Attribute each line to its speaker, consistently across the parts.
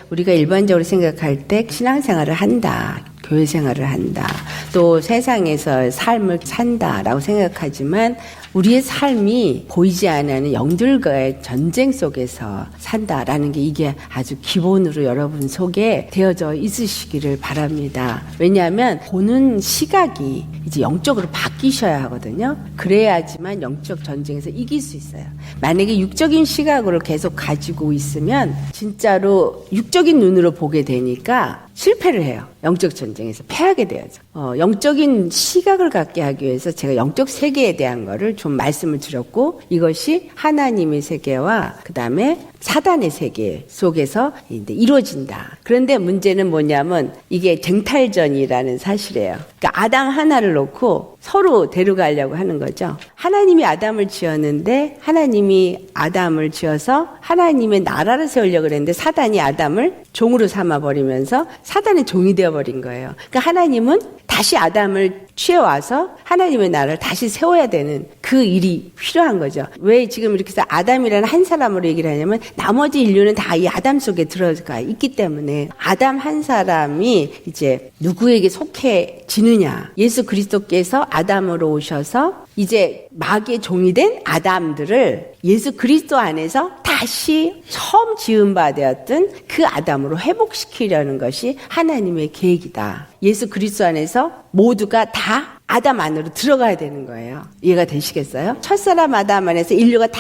Speaker 1: 우리가 일반적으로 생각할 때 신앙생활을 한다, 교회 생활을 한다, 또 세상에서 삶을 산다라고 생각하지만 우리의 삶이 보이지 않는 영들과의 전쟁 속에서 산다라는 게 이게 아주 기본으로 여러분 속에 되어져 있으시기를 바랍니다. 왜냐하면 보는 시각이 이제 영적으로 바뀌셔야 하거든요. 그래야지만 영적 전쟁에서 이길 수 있어요. 만약에 육적인 시각으로 계속 가지고 있으면 진짜로 육적인 눈으로 보게 되니까 실패를 해요. 영적 전쟁에서 패하게 되어져. 영적인 시각을 갖게 하기 위해서 제가 영적 세계에 대한 거를 좀 말씀을 드렸고, 이것이 하나님의 세계와 그 다음에 사단의 세계 속에서 이제 이루어진다. 그런데 문제는 뭐냐면 이게 쟁탈전이라는 사실이에요. 그러니까 아담 하나를 놓고 서로 데려가려고 하는 거죠. 하나님이 아담을 지었는데 하나님이 아담을 지어서 하나님의 나라를 세우려고 그랬는데 사단이 아담을 종으로 삼아버리면서 사단의 종이 되어버린 거예요. 그러니까 하나님은 다시 아담을 취해와서 하나님의 나라를 다시 세워야 되는 그 일이 필요한 거죠. 왜 지금 이렇게 해서 아담이라는 한 사람으로 얘기를 하냐면 나머지 인류는 다 이 아담 속에 들어가 있기 때문에 아담 한 사람이 이제 누구에게 속해지느냐. 예수 그리스도께서 아담으로 오셔서 이제 마귀의 종이 된 아담들을 예수 그리스도 안에서 다시 처음 지은 바 되었던 그 아담으로 회복시키려는 것이 하나님의 계획이다. 예수 그리스도 안에서 모두가 다 아담 안으로 들어가야 되는 거예요. 이해가 되시겠어요? 첫사람 아담 안에서 인류가 다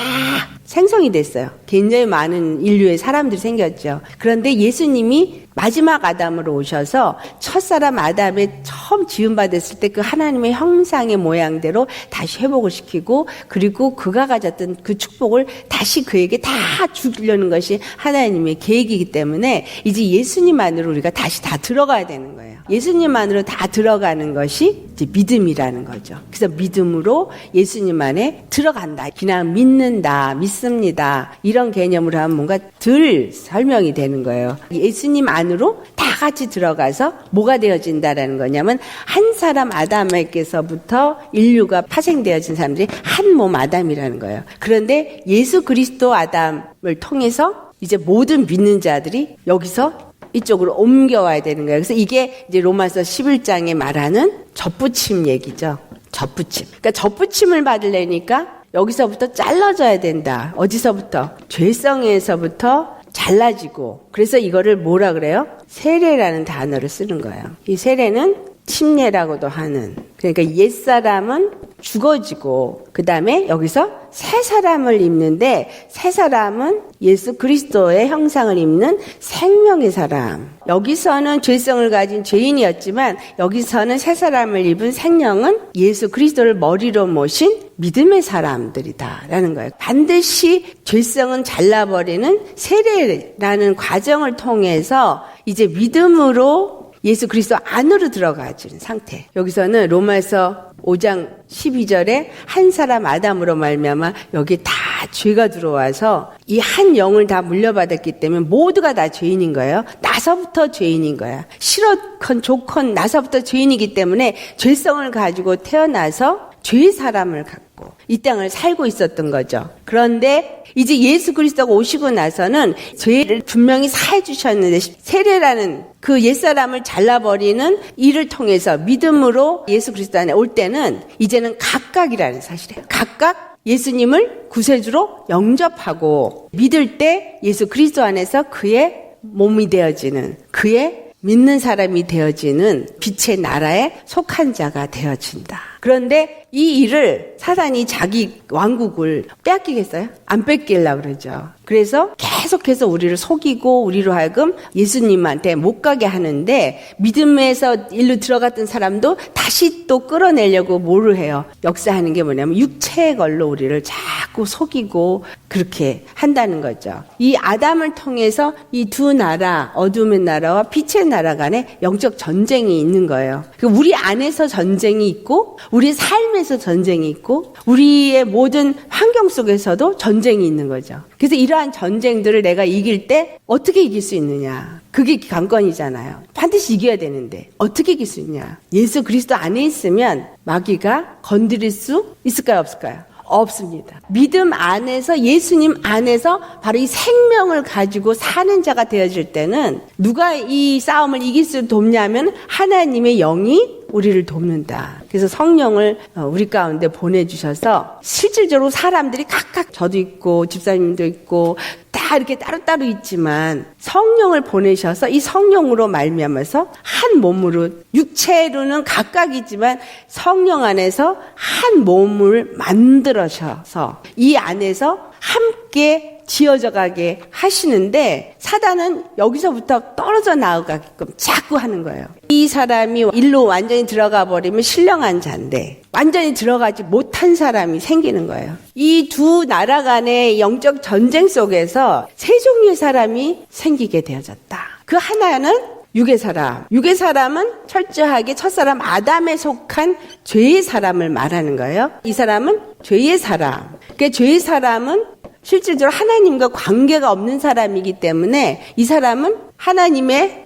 Speaker 1: 생성이 됐어요. 굉장히 많은 인류의 사람들이 생겼죠. 그런데 예수님이 마지막 아담으로 오셔서 첫사람 아담에 처음 지음받았을 때 그 하나님의 형상의 모양대로 다시 회복을 시키고, 그리고 그가 가졌던 그 축복을 다시 그에게 다 주려는 것이 하나님의 계획이기 때문에 이제 예수님 안으로 우리가 다시 다 들어가야 되는 거예요. 예수님 안으로 다 들어가는 것이 이제 믿음이라는 거죠. 그래서 믿음으로 예수님 안에 들어간다. 그냥 믿는다, 믿습니다. 이런 개념으로 하면 뭔가 덜 설명이 되는 거예요. 예수님 안으로 다 같이 들어가서 뭐가 되어진다라는 거냐면 한 사람 아담에게서부터 인류가 파생되어진 사람들이 한 몸 아담이라는 거예요. 그런데 예수 그리스도 아담을 통해서 이제 모든 믿는 자들이 여기서 이쪽으로 옮겨와야 되는 거예요. 그래서 이게 이제 로마서 11장에 말하는 접붙임 얘기죠. 접붙임. 그러니까 접붙임을 받으려니까 여기서부터 잘라져야 된다. 어디서부터? 죄성에서부터 잘라지고. 그래서 이거를 뭐라 그래요? 세례라는 단어를 쓰는 거예요. 이 세례는 침례라고도 하는. 그러니까 옛사람은 죽어지고 그 다음에 여기서 새 사람을 입는데, 새 사람은 예수 그리스도의 형상을 입는 생명의 사람. 여기서는 죄성을 가진 죄인이었지만 여기서는 새 사람을 입은 생명은 예수 그리스도를 머리로 모신 믿음의 사람들이다라는 거예요. 반드시 죄성은 잘라버리는 세례라는 과정을 통해서 이제 믿음으로 예수 그리스도 안으로 들어가지는 상태. 여기서는 로마서 5장 12절에 한 사람 아담으로 말미암아 여기 다 죄가 들어와서 이 한 영을 다 물려받았기 때문에 모두가 다 죄인인 거예요. 나서부터 죄인인 거야. 싫건 좋건 나서부터 죄인이기 때문에 죄성을 가지고 태어나서 죄의 사람을 갖고 이 땅을 살고 있었던 거죠. 그런데 이제 예수 그리스도가 오시고 나서는 죄를 분명히 사해 주셨는데 세례라는 그 옛사람을 잘라버리는 일을 통해서 믿음으로 예수 그리스도 안에 올 때는 이제는 각각이라는 사실이에요. 각각 예수님을 구세주로 영접하고 믿을 때 예수 그리스도 안에서 그의 몸이 되어지는, 그의 믿는 사람이 되어지는 빛의 나라에 속한 자가 되어진다. 그런데 이 일을 사단이 자기 왕국을 빼앗기겠어요? 안 뺏기려고 그러죠. 그래서 계속해서 우리를 속이고 우리로 하여금 예수님한테 못 가게 하는데, 믿음에서 일로 들어갔던 사람도 다시 또 끌어내려고 뭐를 해요? 역사하는 게 뭐냐면 육체의 걸로 우리를 자꾸 속이고 그렇게 한다는 거죠. 이 아담을 통해서 이 두 나라, 어둠의 나라와 빛의 나라 간에 영적 전쟁이 있는 거예요. 우리 안에서 전쟁이 있고 우리 삶에서 전쟁이 있고 우리의 모든 환경 속에서도 전쟁이 있는 거죠. 그래서 이러한 전쟁들을 내가 이길 때 어떻게 이길 수 있느냐? 그게 관건이잖아요. 반드시 이겨야 되는데 어떻게 이길 수 있냐? 예수 그리스도 안에 있으면 마귀가 건드릴 수 있을까요? 없을까요? 없습니다. 믿음 안에서, 예수님 안에서 바로 이 생명을 가지고 사는 자가 되어질 때는 누가 이 싸움을 이길 수 돕냐면 하나님의 영이 우리를 돕는다. 그래서 성령을 우리 가운데 보내주셔서 실질적으로 사람들이 각각, 저도 있고 집사님도 있고 다 이렇게 따로따로 있지만 성령을 보내셔서 이 성령으로 말미암아서 한 몸으로, 육체로는 각각이지만 성령 안에서 한 몸을 만들어셔서 이 안에서 함께 지어져 가게 하시는데, 사단은 여기서부터 떨어져 나가게끔 자꾸 하는 거예요. 이 사람이 일로 완전히 들어가 버리면 신령한 자인데 완전히 들어가지 못한 사람이 생기는 거예요. 이 두 나라 간의 영적 전쟁 속에서 세 종류의 사람이 생기게 되어졌다. 그 하나는 육의 사람. 육의 사람은 철저하게 첫사람 아담에 속한 죄의 사람을 말하는 거예요. 이 사람은 죄의 사람. 그 죄의 사람은 실질적으로 하나님과 관계가 없는 사람이기 때문에 이 사람은 하나님의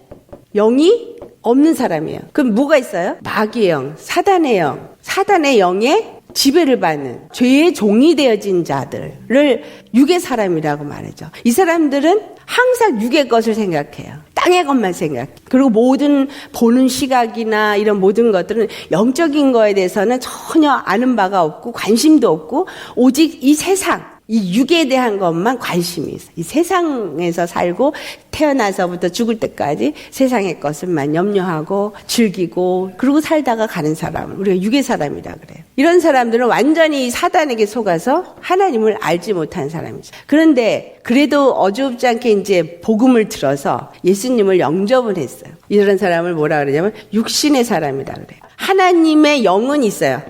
Speaker 1: 영이 없는 사람이에요. 그럼 뭐가 있어요? 마귀의 영, 사단의 영, 사단의 영에 지배를 받는 죄의 종이 되어진 자들을 육의 사람이라고 말하죠. 이 사람들은 항상 육의 것을 생각해요. 땅의 것만 생각해. 그리고 모든 보는 시각이나 이런 모든 것들은 영적인 거에 대해서는 전혀 아는 바가 없고 관심도 없고 오직 이 세상, 이 육에 대한 것만 관심이 있어요. 이 세상에서 살고 태어나서부터 죽을 때까지 세상의 것을만 염려하고 즐기고 그러고 살다가 가는 사람을 우리가 육의 사람이라 그래요. 이런 사람들은 완전히 사단에게 속아서 하나님을 알지 못한 사람이죠. 그런데 그래도 어줍지 않게 이제 복음을 들어서 예수님을 영접을 했어요. 이런 사람을 뭐라 그러냐면 육신의 사람이라 그래요. 하나님의 영은 있어요.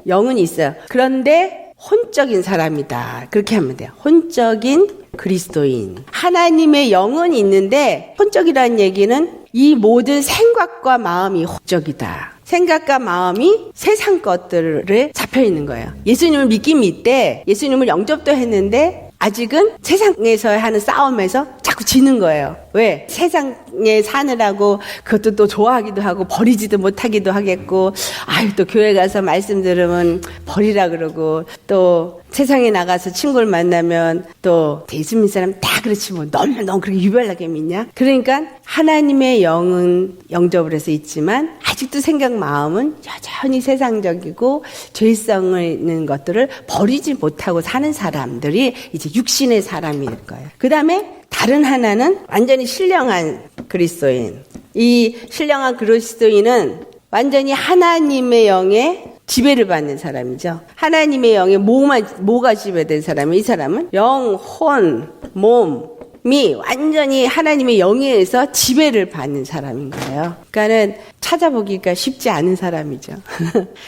Speaker 1: 영은 있어요. 그런데 혼적인 사람이다. 그렇게 하면 돼요. 혼적인 그리스도인. 하나님의 영은 있는데 혼적이라는 얘기는 이 모든 생각과 마음이 혼적이다. 생각과 마음이 세상 것들에 잡혀 있는 거예요. 예수님을 믿긴 믿되 예수님을 영접도 했는데 아직은 세상에서 하는 싸움에서 자꾸 지는 거예요. 왜? 세상에 사느라고 그것도 또 좋아하기도 하고 버리지도 못하기도 하겠고, 아유, 또 교회 가서 말씀 들으면 버리라 그러고, 또 세상에 나가서 친구를 만나면 또 예수 믿는 사람 다 그렇지 뭐 너무 그렇게 유별나게 믿냐? 그러니까 하나님의 영은 영접을 해서 있지만 아직도 생각 마음은 여전히 세상적이고 죄성을 있는 것들을 버리지 못하고 사는 사람들이 이제 육신의 사람일 거예요. 그 다음에 다른 하나는 완전히 신령한 그리스도인. 이 신령한 그리스도인은 완전히 하나님의 영에 지배를 받는 사람이죠. 하나님의 영에 뭐가 지배된 사람이 이 사람은 영, 혼, 몸이 완전히 하나님의 영에 의해서 지배를 받는 사람인 거예요. 그러니까는 찾아보기가 쉽지 않은 사람이죠.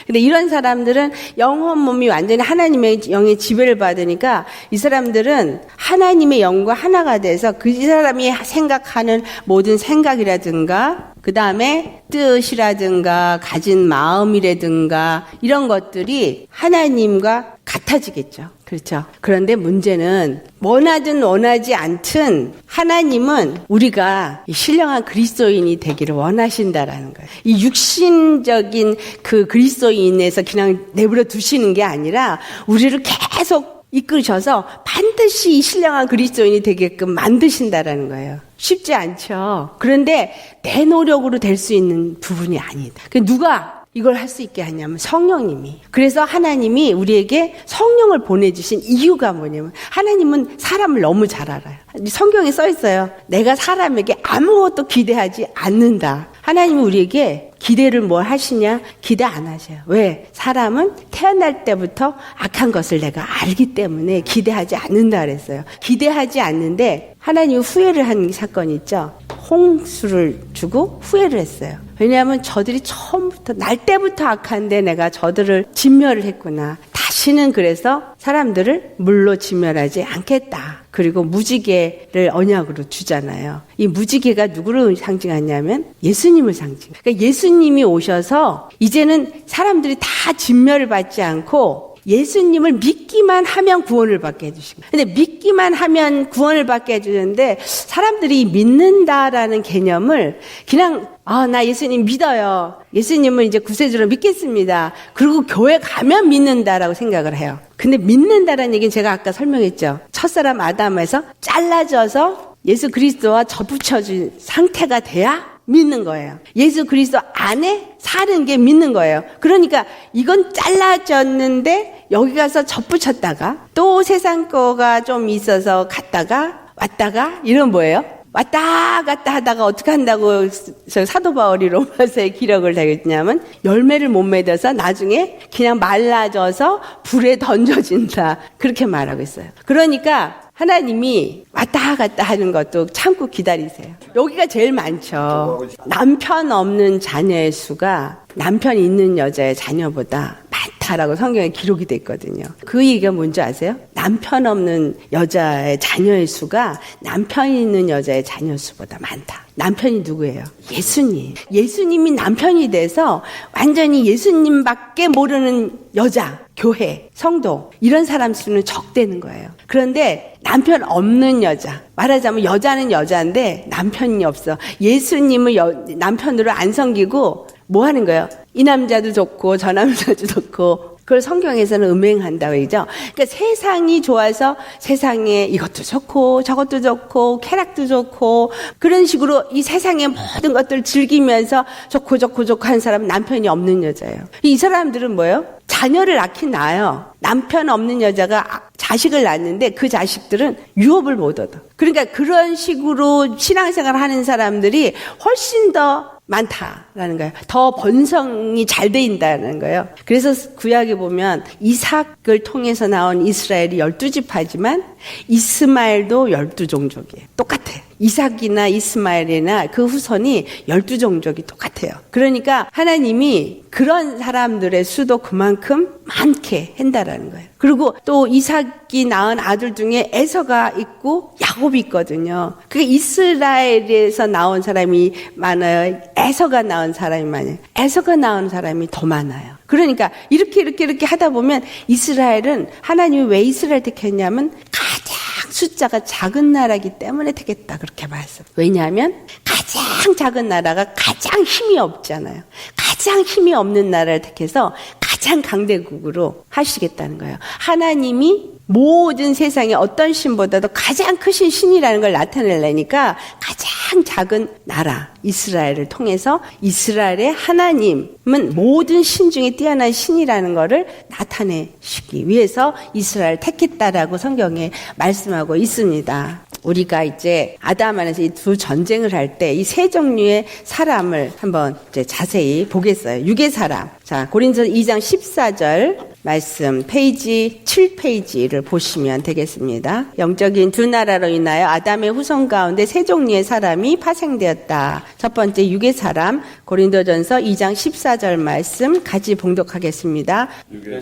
Speaker 1: 근데 이런 사람들은 영혼 몸이 완전히 하나님의 영의 지배를 받으니까 이 사람들은 하나님의 영과 하나가 돼서 그 사람이 생각하는 모든 생각이라든가 그 다음에 뜻이라든가 가진 마음이라든가 이런 것들이 하나님과 같아지겠죠. 그렇죠. 그런데 문제는 원하든 원하지 않든 하나님은 우리가 신령한 그리스도인이 되기를 원하신다라는 거예요. 이 육신적인 그 그리스도인에서 그냥 내버려 두시는 게 아니라 우리를 계속 이끌으셔서 반드시 이 신령한 그리스도인이 되게끔 만드신다라는 거예요. 쉽지 않죠. 그런데 내 노력으로 될 수 있는 부분이 아니다. 누가 이걸 할 수 있게 하냐면 성령님이. 그래서 하나님이 우리에게 성령을 보내주신 이유가 뭐냐면 하나님은 사람을 너무 잘 알아요. 성경에 써 있어요. 내가 사람에게 아무것도 기대하지 않는다. 하나님은 우리에게 기대를 뭘 하시냐? 기대 안 하셔요. 왜? 사람은 태어날 때부터 악한 것을 내가 알기 때문에 기대하지 않는다 그랬어요. 기대하지 않는데 하나님이 후회를 한 사건이 있죠. 홍수를 주고 후회를 했어요. 왜냐하면 저들이 처음부터 날 때부터 악한데 내가 저들을 진멸을 했구나. 다시는 그래서 사람들을 물로 진멸하지 않겠다. 그리고 무지개를 언약으로 주잖아요. 이 무지개가 누구를 상징하냐면 예수님을 상징해요. 그러니까 예수님이 오셔서 이제는 사람들이 다 진멸을 받지 않고 예수님을 믿기만 하면 구원을 받게 해주시고, 근데 믿기만 하면 구원을 받게 해주는데 사람들이 믿는다라는 개념을 그냥 나 예수님 믿어요. 예수님을 이제 구세주로 믿겠습니다. 그리고 교회 가면 믿는다라고 생각을 해요. 근데 믿는다라는 얘기는 제가 아까 설명했죠. 첫사람 아담에서 잘라져서 예수 그리스도와 접붙여진 상태가 돼야 믿는 거예요. 예수 그리스도 안에 사는 게 믿는 거예요. 그러니까 이건 잘라졌는데 여기 가서 접붙였다가 또 세상 거가 좀 있어서 갔다가 왔다가 이런 뭐예요? 왔다 갔다 하다가 어떻게 한다고 저 사도 바울이 로마서에 기록을 하겠냐면 열매를 못 맺어서 나중에 그냥 말라져서 불에 던져진다. 그렇게 말하고 있어요. 그러니까 하나님이 왔다 갔다 하는 것도 참고 기다리세요. 여기가 제일 많죠. 남편 없는 자녀의 수가 남편 있는 여자의 자녀보다 많다라고 성경에 기록이 돼 있거든요. 그 얘기가 뭔지 아세요? 남편 없는 여자의 자녀의 수가 남편 있는 여자의 자녀 수보다 많다. 남편이 누구예요? 예수님. 예수님이 남편이 돼서 완전히 예수님밖에 모르는 여자, 교회, 성도 이런 사람 수는 적대는 거예요. 그런데 남편 없는 여자, 말하자면 여자는 여자인데 남편이 없어. 예수님을 남편으로 안 섬기고 뭐 하는 거예요? 이 남자도 좋고 저 남자도 좋고 그걸 성경에서는 음행한다고 그러죠. 그러니까 세상이 좋아서 세상에 이것도 좋고 저것도 좋고 쾌락도 좋고 그런 식으로 이 세상의 모든 것들을 즐기면서 좋고 한 사람은 남편이 없는 여자예요. 이 사람들은 뭐예요? 자녀를 낳긴 낳아요. 남편 없는 여자가 자식을 낳는데 그 자식들은 유업을 못 얻어. 그러니까 그런 식으로 신앙생활을 하는 사람들이 훨씬 더 많다라는 거예요. 더 번성이 잘 돼 있다는 거예요. 그래서 구약에 보면 이삭을 통해서 나온 이스라엘이 12지파지만 이스마엘도 12종족이에요. 똑같아요. 이삭이나 이스마엘이나 그 후손이 12종족이 똑같아요. 그러니까 하나님이 그런 사람들의 수도 그만큼 많게 한다라는 거예요. 그리고 또 이삭이 낳은 아들 중에 에서가 있고 야곱이 있거든요. 그게 이스라엘에서 나온 사람이 많아요. 에서가 낳은 사람이 많아요. 에서가 낳은 사람이 더 많아요. 그러니까 이렇게 하다 보면 이스라엘은 하나님이 왜 이스라엘 택했냐면 가장 숫자가 작은 나라이기 때문에 택했다 그렇게 말했어요. 왜냐하면 가장 작은 나라가 가장 힘이 없잖아요. 가장 힘이 없는 나라를 택해서 가장 강대국으로 하시겠다는 거예요. 하나님이 모든 세상에 어떤 신보다도 가장 크신 신이라는 걸 나타내려니까 가장 작은 나라 이스라엘을 통해서 이스라엘의 하나님은 모든 신 중에 뛰어난 신이라는 것을 나타내시기 위해서 이스라엘을 택했다라고 성경에 말씀하고 있습니다. 우리가 이제 아담 안에서 이 두 전쟁을 할 때 이 세 종류의 사람을 한번 이제 자세히 보겠어요. 육의 사람. 자, 고린도서 2장 14절 말씀 페이지 7페이지를 보시면 되겠습니다. 영적인 두 나라로 인하여 아담의 후손 가운데 세 종류의 사람이 파생되었다. 첫 번째 육의 사람 고린도전서 2장 14절 말씀 같이 봉독하겠습니다.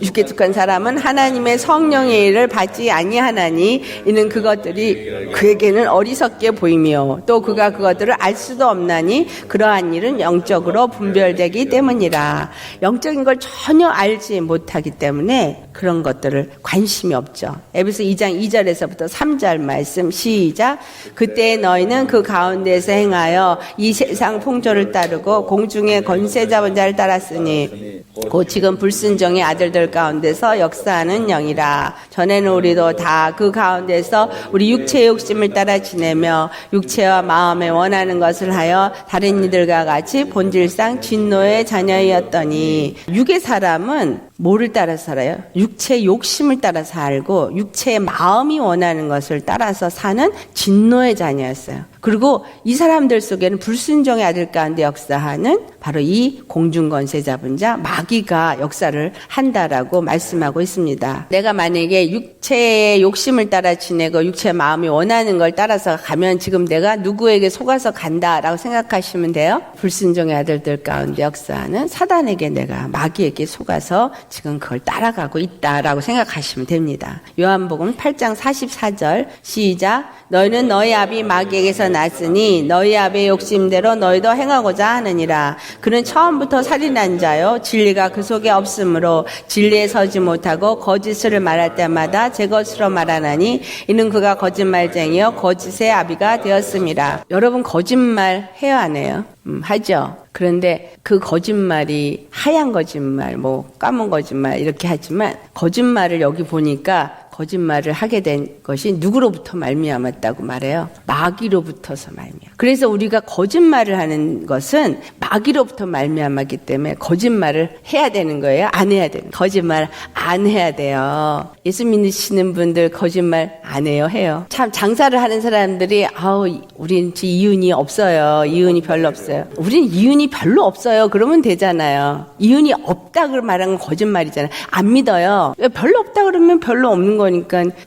Speaker 1: 육에 속한 사람은 하나님의 성령의 일을 받지 아니하나니 이는 그것들이 그에게는 어리석게 보이며 또 그가 그것들을 알 수도 없나니 그러한 일은 영적으로 분별되기 때문이라. 영적인 걸 전혀 알지 못하기 때문에 그런 것들을 관심이 없죠. 에베소 2장 2절에서부터 3절 말씀 시작. 그때 너희는 그 가운데서 행하여 이 세상 풍조를 따르고 공중의 권세 잡은 자를 따랐으니 곧 지금 불순종의 아들들 가운데서 역사하는 영이라. 전에는 우리도 다 그 가운데서 우리 육체의 욕심을 따라 지내며 육체와 마음에 원하는 것을 하여 다른 이들과 같이 본질상 진노의 자녀이었더니 육의 사람은 뭐를 따라 살아요? 육체의 욕심을 따라 살고 육체의 마음이 원하는 것을 따라서 사는 진노의 자녀였어요. 그리고 이 사람들 속에는 불순종의 아들 가운데 역사하는 바로 이 공중권세 잡은 자 마귀가 역사를 한다라고 말씀하고 있습니다. 내가 만약에 육체의 욕심을 따라 지내고 육체의 마음이 원하는 걸 따라서 가면 지금 내가 누구에게 속아서 간다라고 생각하시면 돼요. 불순종의 아들들 가운데 역사하는 사단에게 내가 마귀에게 속아서 지금 그걸 따라가고 있다라고 생각하시면 됩니다. 요한복음 8장 44절 시작. 너희는 너희 아비 마귀에게서 하늘에서 났으니 너희 아비의 욕심대로 너희도 행하고자 하느니라. 그는 처음부터 살인한 자요 진리가 그 속에 없으므로 진리에 서지 못하고 거짓을 말할 때마다 제 것으로 말하나니 이는 그가 거짓말쟁이요 거짓의 아비가 되었습니다. 여러분 거짓말 해요 안 해요? 하죠. 그런데 그 거짓말이 하얀 거짓말, 뭐 까만 거짓말 이렇게 하지만 거짓말을 여기 보니까 거짓말을 하게 된 것이 누구로부터 말미암았다고 말해요. 마귀로부터서 말미암아. 그래서 우리가 거짓말을 하는 것은 마귀로부터 말미암았기 때문에 거짓말을 해야 되는 거예요? 안 해야 되는 거예요? 거짓말 안 해야 돼요. 예수 믿으시는 분들 거짓말 안 해요? 해요. 참 장사를 하는 사람들이 우린 이윤이 없어요. 이윤이 별로 없어요. 우린 이윤이 별로 없어요. 그러면 되잖아요. 이윤이 없다고 말하는 건 거짓말이잖아요. 안 믿어요. 별로 없다 그러면 별로 없는 거니까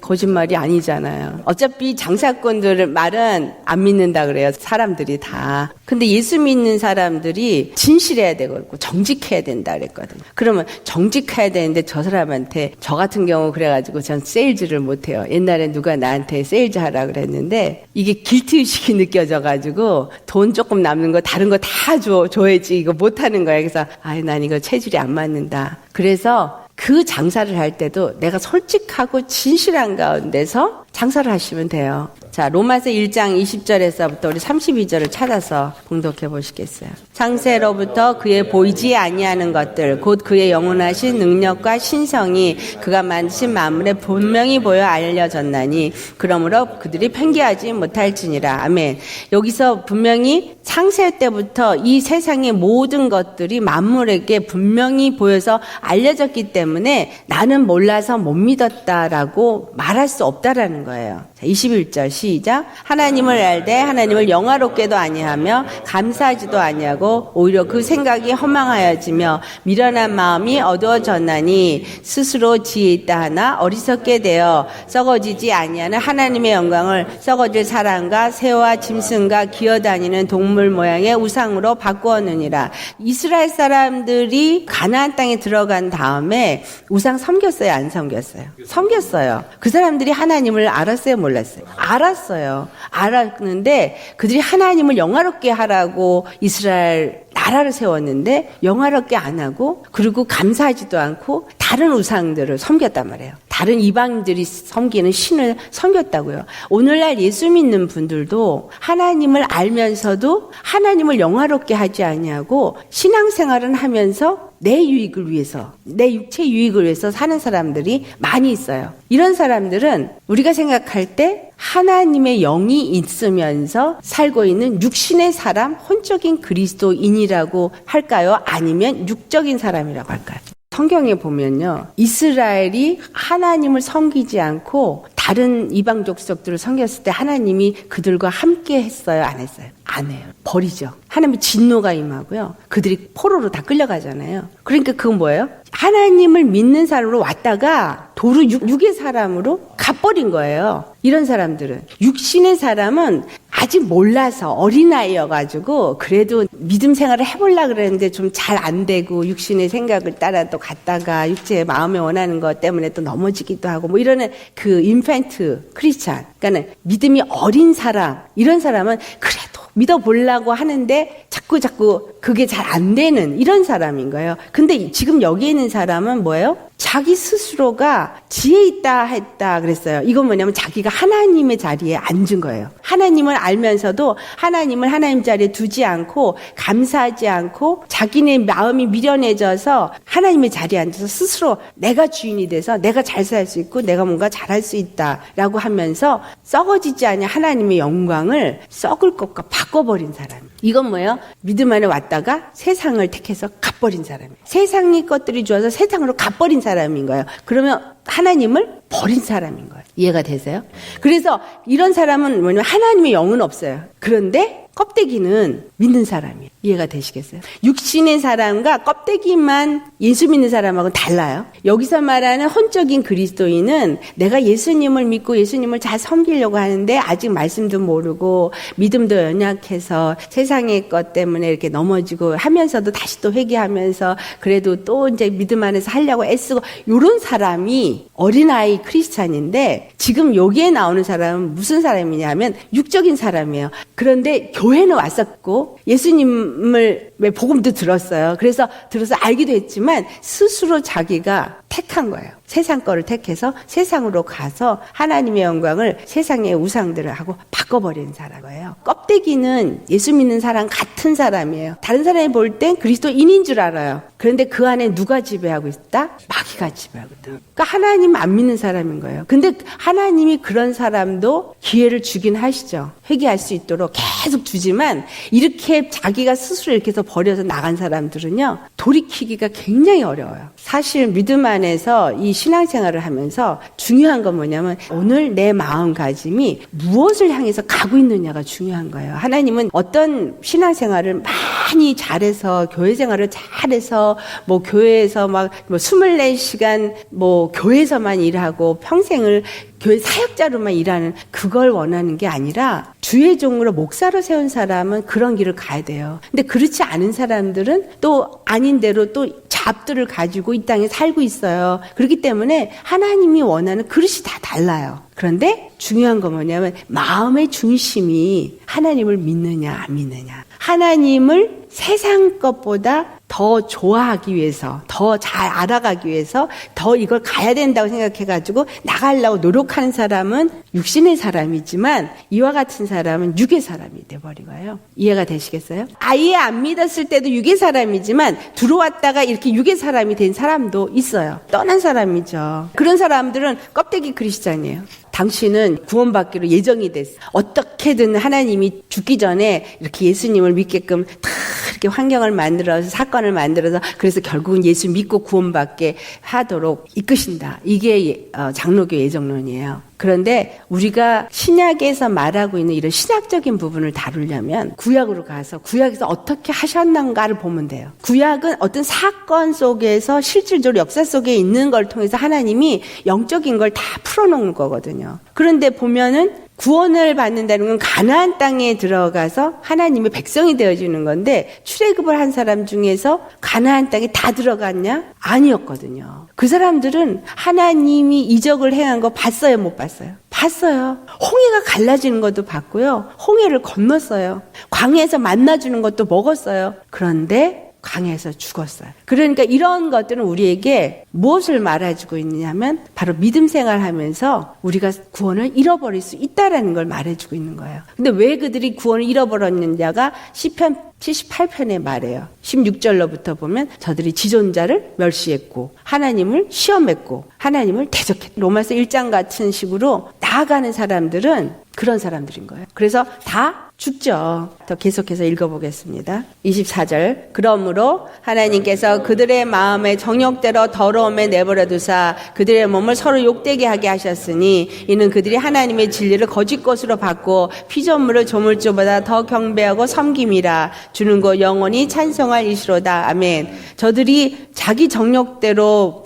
Speaker 1: 거짓말이 아니잖아요. 어차피 장사꾼들 말은 안 믿는다 그래요. 사람들이 다. 근데 예수 믿는 사람들이 진실해야 되고 정직해야 된다 그랬거든요. 그러면 정직해야 되는데 저 사람한테 저 같은 경우 그래가지고 전 세일즈를 못해요. 옛날에 누가 나한테 세일즈 하라 그랬는데 이게 길티의식이 느껴져가지고 돈 조금 남는 거 다른 거 다 줘야지 이거 못하는 거예요. 그래서 난 이거 체질이 안 맞는다. 그래서 그 장사를 할 때도 내가 솔직하고 진실한 가운데서 장사를 하시면 돼요. 자, 로마서 1장 20절에서부터 우리 32절을 찾아서 봉독해 보시겠어요? 창세로부터 그의 보이지 아니하는 것들 곧 그의 영원하신 능력과 신성이 그가 만드신 만물에 분명히 보여 알려졌나니 그러므로 그들이 팽개하지 못할지니라. 아멘. 여기서 분명히 창세 때부터 이 세상의 모든 것들이 만물에게 분명히 보여서 알려졌기 때문에 나는 몰라서 못 믿었다라고 말할 수 없다라는 거예요. 자, 21절 시작. 하나님을 알되 하나님을 영화롭게도 아니하며 감사하지도 아니하고 오히려 그 생각이 허망하여지며 미련한 마음이 어두워졌나니 스스로 지혜 있다 하나 어리석게 되어 썩어지지 아니하는 하나님의 영광을 썩어질 사람과 새와 짐승과 기어다니는 동물 모양의 우상으로 바꾸었느니라. 이스라엘 사람들이 가나안 땅에 들어간 다음에 우상 섬겼어요? 안 섬겼어요? 섬겼어요. 그 사람들이 하나님을 알았어요? 몰랐어요? 알았어요. 알았는데 그들이 하나님을 영화롭게 하라고 이스라엘 나라를 세웠는데 영화롭게 안 하고 그리고 감사하지도 않고 다른 우상들을 섬겼단 말이에요. 다른 이방인들이 섬기는 신을 섬겼다고요. 오늘날 예수 믿는 분들도 하나님을 알면서도 하나님을 영화롭게 하지 아니하고 신앙생활은 하면서 내 유익을 위해서, 내 육체 유익을 위해서 사는 사람들이 많이 있어요. 이런 사람들은 우리가 생각할 때 하나님의 영이 있으면서 살고 있는 육신의 사람, 혼적인 그리스도인이라고 할까요? 아니면 육적인 사람이라고 할까요? 성경에 보면요, 이스라엘이 하나님을 섬기지 않고 다른 이방 족속들을 섬겼을 때 하나님이 그들과 함께 했어요? 안 했어요? 안 해요. 버리죠. 하나님의 진노가 임하고요. 그들이 포로로 다 끌려가잖아요. 그러니까 그건 뭐예요? 하나님을 믿는 사람으로 왔다가 도로 육의 사람으로 가버린 거예요. 이런 사람들은. 육신의 사람은 아직 몰라서 어린아이여가지고 그래도 믿음 생활을 해보려고 그랬는데 좀 잘 안 되고 육신의 생각을 따라 또 갔다가 육체의 마음에 원하는 것 때문에 또 넘어지기도 하고 뭐 이러는 그 인펜트 크리스찬. 그러니까 믿음이 어린 사람, 이런 사람은 그래도 믿어보려고 하는데 자꾸 그게 잘 안 되는 이런 사람인 거예요. 근데 지금 여기 있는 사람은 뭐예요? 자기 스스로가 지혜 있다 했다 그랬어요. 이건 뭐냐면 자기가 하나님의 자리에 앉은 거예요. 하나님을 알면서도 하나님을 하나님 자리에 두지 않고 감사하지 않고 자기네 마음이 미련해져서 하나님의 자리에 앉아서 스스로 내가 주인이 돼서 내가 잘 살 수 있고 내가 뭔가 잘할 수 있다라고 하면서 썩어지지 않은 하나님의 영광을 썩을 것과 바꿔버린 사람. 이건 뭐예요? 믿음 안에 왔다가 세상을 택해서 가버린 사람이에요. 세상의 것들이 좋아서 세상으로 가버린 사람인 거예요. 그러면 하나님을 버린 사람인 거예요. 이해가 되세요? 그래서 이런 사람은 뭐냐면 하나님의 영은 없어요. 그런데 껍데기는 믿는 사람이에요. 이해가 되시겠어요? 육신의 사람과 껍데기만 예수 믿는 사람하고는 달라요. 여기서 말하는 혼적인 그리스도인은 내가 예수님을 믿고 예수님을 잘 섬기려고 하는데 아직 말씀도 모르고 믿음도 연약해서 세상의 것 때문에 이렇게 넘어지고 하면서도 다시 또 회개하면서 그래도 또 이제 믿음 안에서 하려고 애쓰고 이런 사람이 어린아이 크리스찬인데 지금 여기에 나오는 사람은 무슨 사람이냐면 육적인 사람이에요. 그런데 교회는 왔었고 예수님을 왜 복음도 들었어요. 그래서 들어서 알기도 했지만 스스로 자기가 택한 거예요. 세상 거를 택해서 세상으로 가서 하나님의 영광을 세상의 우상들을 하고 바꿔버리는 사람이에요. 껍데기는 예수 믿는 사람 같은 사람이에요. 다른 사람이 볼 땐 그리스도인인 줄 알아요. 그런데 그 안에 누가 지배하고 있다? 마귀가 지배하고 있다. 그러니까 하나님 안 믿는 사람인 거예요. 근데 하나님이 그런 사람도 기회를 주긴 하시죠. 회개할 수 있도록 계속 주지만 이렇게 자기가 스스로 이렇게 해서 버려서 나간 사람들은요. 돌이키기가 굉장히 어려워요. 사실 믿음 안에서 이 신앙생활을 하면서 중요한 건 뭐냐면 오늘 내 마음가짐이 무엇을 향해서 가고 있느냐가 중요한 거예요. 하나님은 어떤 신앙생활을 많이 잘해서 교회 생활을 잘해서 뭐 교회에서 막 24시간 뭐 교회에서만 일하고 평생을 교회 사역자로만 일하는 그걸 원하는 게 아니라 주의 종으로 목사로 세운 사람은 그런 길을 가야 돼요. 근데 그렇지 않은 사람들은 또 아닌 대로 또 잡들을 가지고 이 땅에 살고 있어요. 그렇기 때문에 하나님이 원하는 그릇이 다 달라요. 그런데 중요한 건 뭐냐면 마음의 중심이 하나님을 믿느냐 안 믿느냐. 하나님을 세상 것보다 더 좋아하기 위해서, 더 잘 알아가기 위해서 더 이걸 가야 된다고 생각해가지고 나가려고 노력하는 사람은 육신의 사람이지만 이와 같은 사람은 육의 사람이 돼버리고요. 이해가 되시겠어요? 아예 안 믿었을 때도 육의 사람이지만 들어왔다가 이렇게 육의 사람이 된 사람도 있어요. 떠난 사람이죠. 그런 사람들은 껍데기 크리스찬이에요. 당신은 구원받기로 예정이 됐어. 어떻게든 하나님이 죽기 전에 이렇게 예수님을 믿게끔 다 이렇게 환경을 만들어서 사건을 만들어서 그래서 결국은 예수 믿고 구원받게 하도록 이끄신다. 이게 장로교 예정론이에요. 그런데 우리가 신약에서 말하고 있는 이런 신학적인 부분을 다루려면 구약으로 가서 구약에서 어떻게 하셨는가를 보면 돼요. 구약은 어떤 사건 속에서 실질적으로 역사 속에 있는 걸 통해서 하나님이 영적인 걸 다 풀어놓은 거거든요. 그런데 보면은 구원을 받는다는 건 가나안 땅에 들어가서 하나님의 백성이 되어지는 건데 출애굽을 한 사람 중에서 가나안 땅에 다 들어갔냐? 아니었거든요. 그 사람들은 하나님이 이적을 행한 거 봤어요? 못 봤어요? 봤어요. 홍해가 갈라지는 것도 봤고요. 홍해를 건넜어요. 광야에서 만나주는 것도 먹었어요. 그런데 강해서 죽었어요. 그러니까 이런 것들은 우리에게 무엇을 말해주고 있느냐면 바로 믿음 생활하면서 우리가 구원을 잃어버릴 수 있다라는 걸 말해주고 있는 거예요. 근데 왜 그들이 구원을 잃어버렸느냐가 시편 78편에 말해요. 16절로부터 보면 저들이 지존자를 멸시했고 하나님을 시험했고 하나님을 대적했고 로마서 1장 같은 식으로 나아가는 사람들은 그런 사람들인 거예요. 그래서 다 죽죠. 더 계속해서 읽어보겠습니다. 24절 그러므로 하나님께서 그들의 마음에 정욕대로 더러움에 내버려 두사 그들의 몸을 서로 욕되게 하게 하셨으니 이는 그들이 하나님의 진리를 거짓 것으로 받고 피조물을 조물주보다 더 경배하고 섬김이라 주는 것 영원히 찬송할 이시로다. 아멘. 저들이 자기 정욕대로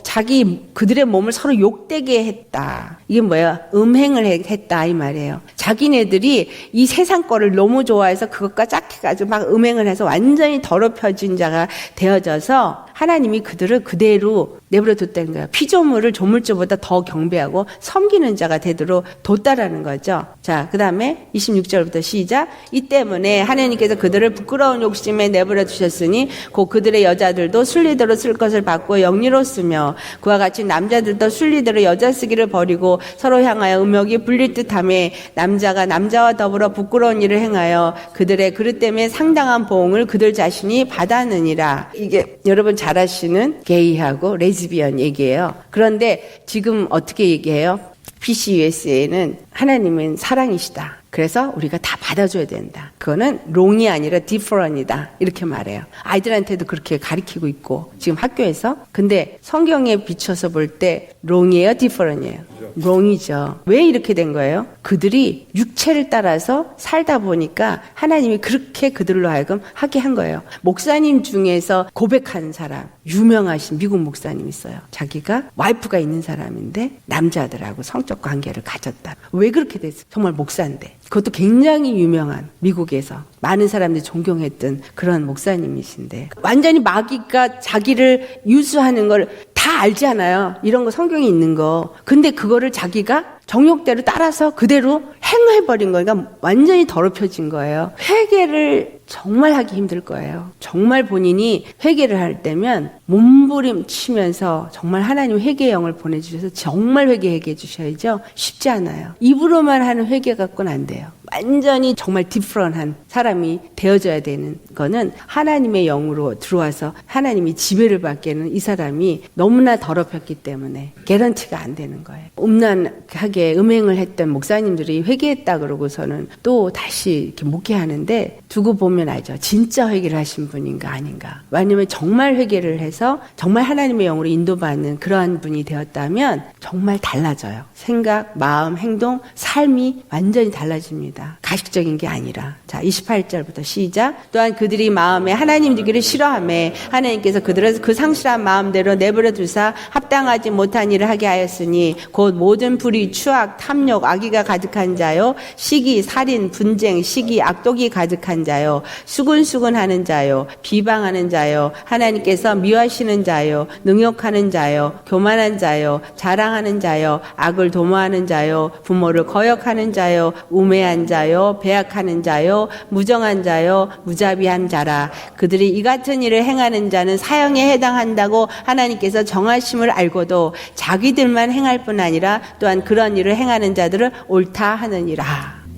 Speaker 1: 그들의 몸을 서로 욕되게 했다. 이게 뭐예요? 음행을 했다 이 말이에요. 자기네들이 이 세상 거를 너무 좋아해서 그것과 짝해가지고 막 음행을 해서 완전히 더럽혀진 자가 되어져서 하나님이 그들을 그대로 내버려 뒀다는 거예요. 피조물을 조물주보다 더 경배하고 섬기는 자가 되도록 뒀다라는 거죠. 자, 그 다음에 26절부터 시작. 이 때문에 하나님께서 그들을 부끄러운 욕심에 내버려 두셨으니 곧 그들의 여자들도 순리대로 쓸 것을 받고 영리로 쓰며 그와 같이 남자들도 순리대로 여자 쓰기를 버리고 서로 향하여 음욕이 불릴 듯하며 남자가 남자와 더불어 부끄러운 일을 행하여 그들의 그릇 때문에 상당한 보응을 그들 자신이 받았느니라. 이게 여러분 잘 아시는 게이하고 레즈비언 얘기예요. 그런데 지금 어떻게 얘기해요? PCUSA는 하나님은 사랑이시다. 그래서 우리가 다 받아줘야 된다. 그거는 롱이 아니라 different이다. 이렇게 말해요. 아이들한테도 그렇게 가르치고 있고 지금 학교에서. 근데 성경에 비춰서 볼 때 롱이에요? different이에요? wrong이죠. 왜 이렇게 된 거예요? 그들이 육체를 따라서 살다 보니까 하나님이 그렇게 그들로 하여금 하게 한 거예요. 목사님 중에서 고백한 사람, 유명하신 미국 목사님 있어요. 자기가 와이프가 있는 사람인데 남자들하고 성적 관계를 가졌다. 왜 그렇게 됐어요? 정말 목사인데. 그것도 굉장히 유명한 미국에서 많은 사람들이 존경했던 그런 목사님이신데 완전히 마귀가 자기를 유수하는 걸 다 알잖아요. 이런 거 성경에 있는 거. 근데 그거를 자기가 정욕대로 따라서 그대로 행해버린 거니까 완전히 더럽혀진 거예요. 회개를 정말 하기 힘들 거예요. 정말 본인이 회개를 할 때면 몸부림치면서 정말 하나님 회개의 영을 보내주셔서 정말 회개해 주셔야죠. 쉽지 않아요. 입으로만 하는 회개 갖고는 안 돼요. 완전히 정말 디프런한 사람이 되어져야 되는 거는 하나님의 영으로 들어와서 하나님이 지배를 받게는 이 사람이 너무나 더럽혔기 때문에 개런티가 안 되는 거예요. 음란하게 음행을 했던 목사님들이 회개했다 그러고서는 또 다시 이렇게 목회하는데 두고 보면 알죠. 진짜 회개를 하신 분인가 아닌가. 왜냐하면 정말 회개를 해서 정말 하나님의 영으로 인도받는 그러한 분이 되었다면 정말 달라져요. 생각, 마음, 행동, 삶이 완전히 달라집니다. 가식적인 게 아니라. 자, 28절부터 시작. 또한 그들이 마음에 하나님 주기를 싫어하며 하나님께서 그들을 그 상실한 마음대로 내버려 두사 합당하지 못한 일을 하게 하였으니 곧 모든 불의, 추악, 탐욕, 악의가 가득한 자요 시기, 살인, 분쟁, 시기, 악독이 가득한 자요 수근수근하는 자요 비방하는 자요 하나님께서 미워하시는 자요 능욕하는 자요 교만한 자요 자랑하는 자요 악을 도모하는 자요 부모를 거역하는 자요 우매한 자요 배약하는 자요 무정한 자요 무자비한 자라. 그들이 이 같은 일을 행하는 자는 사형에 해당한다고 하나님께서 정하심을 알고도 자기들만 행할 뿐 아니라 또한 그런 일을 행하는 자들을 옳다 하느니라.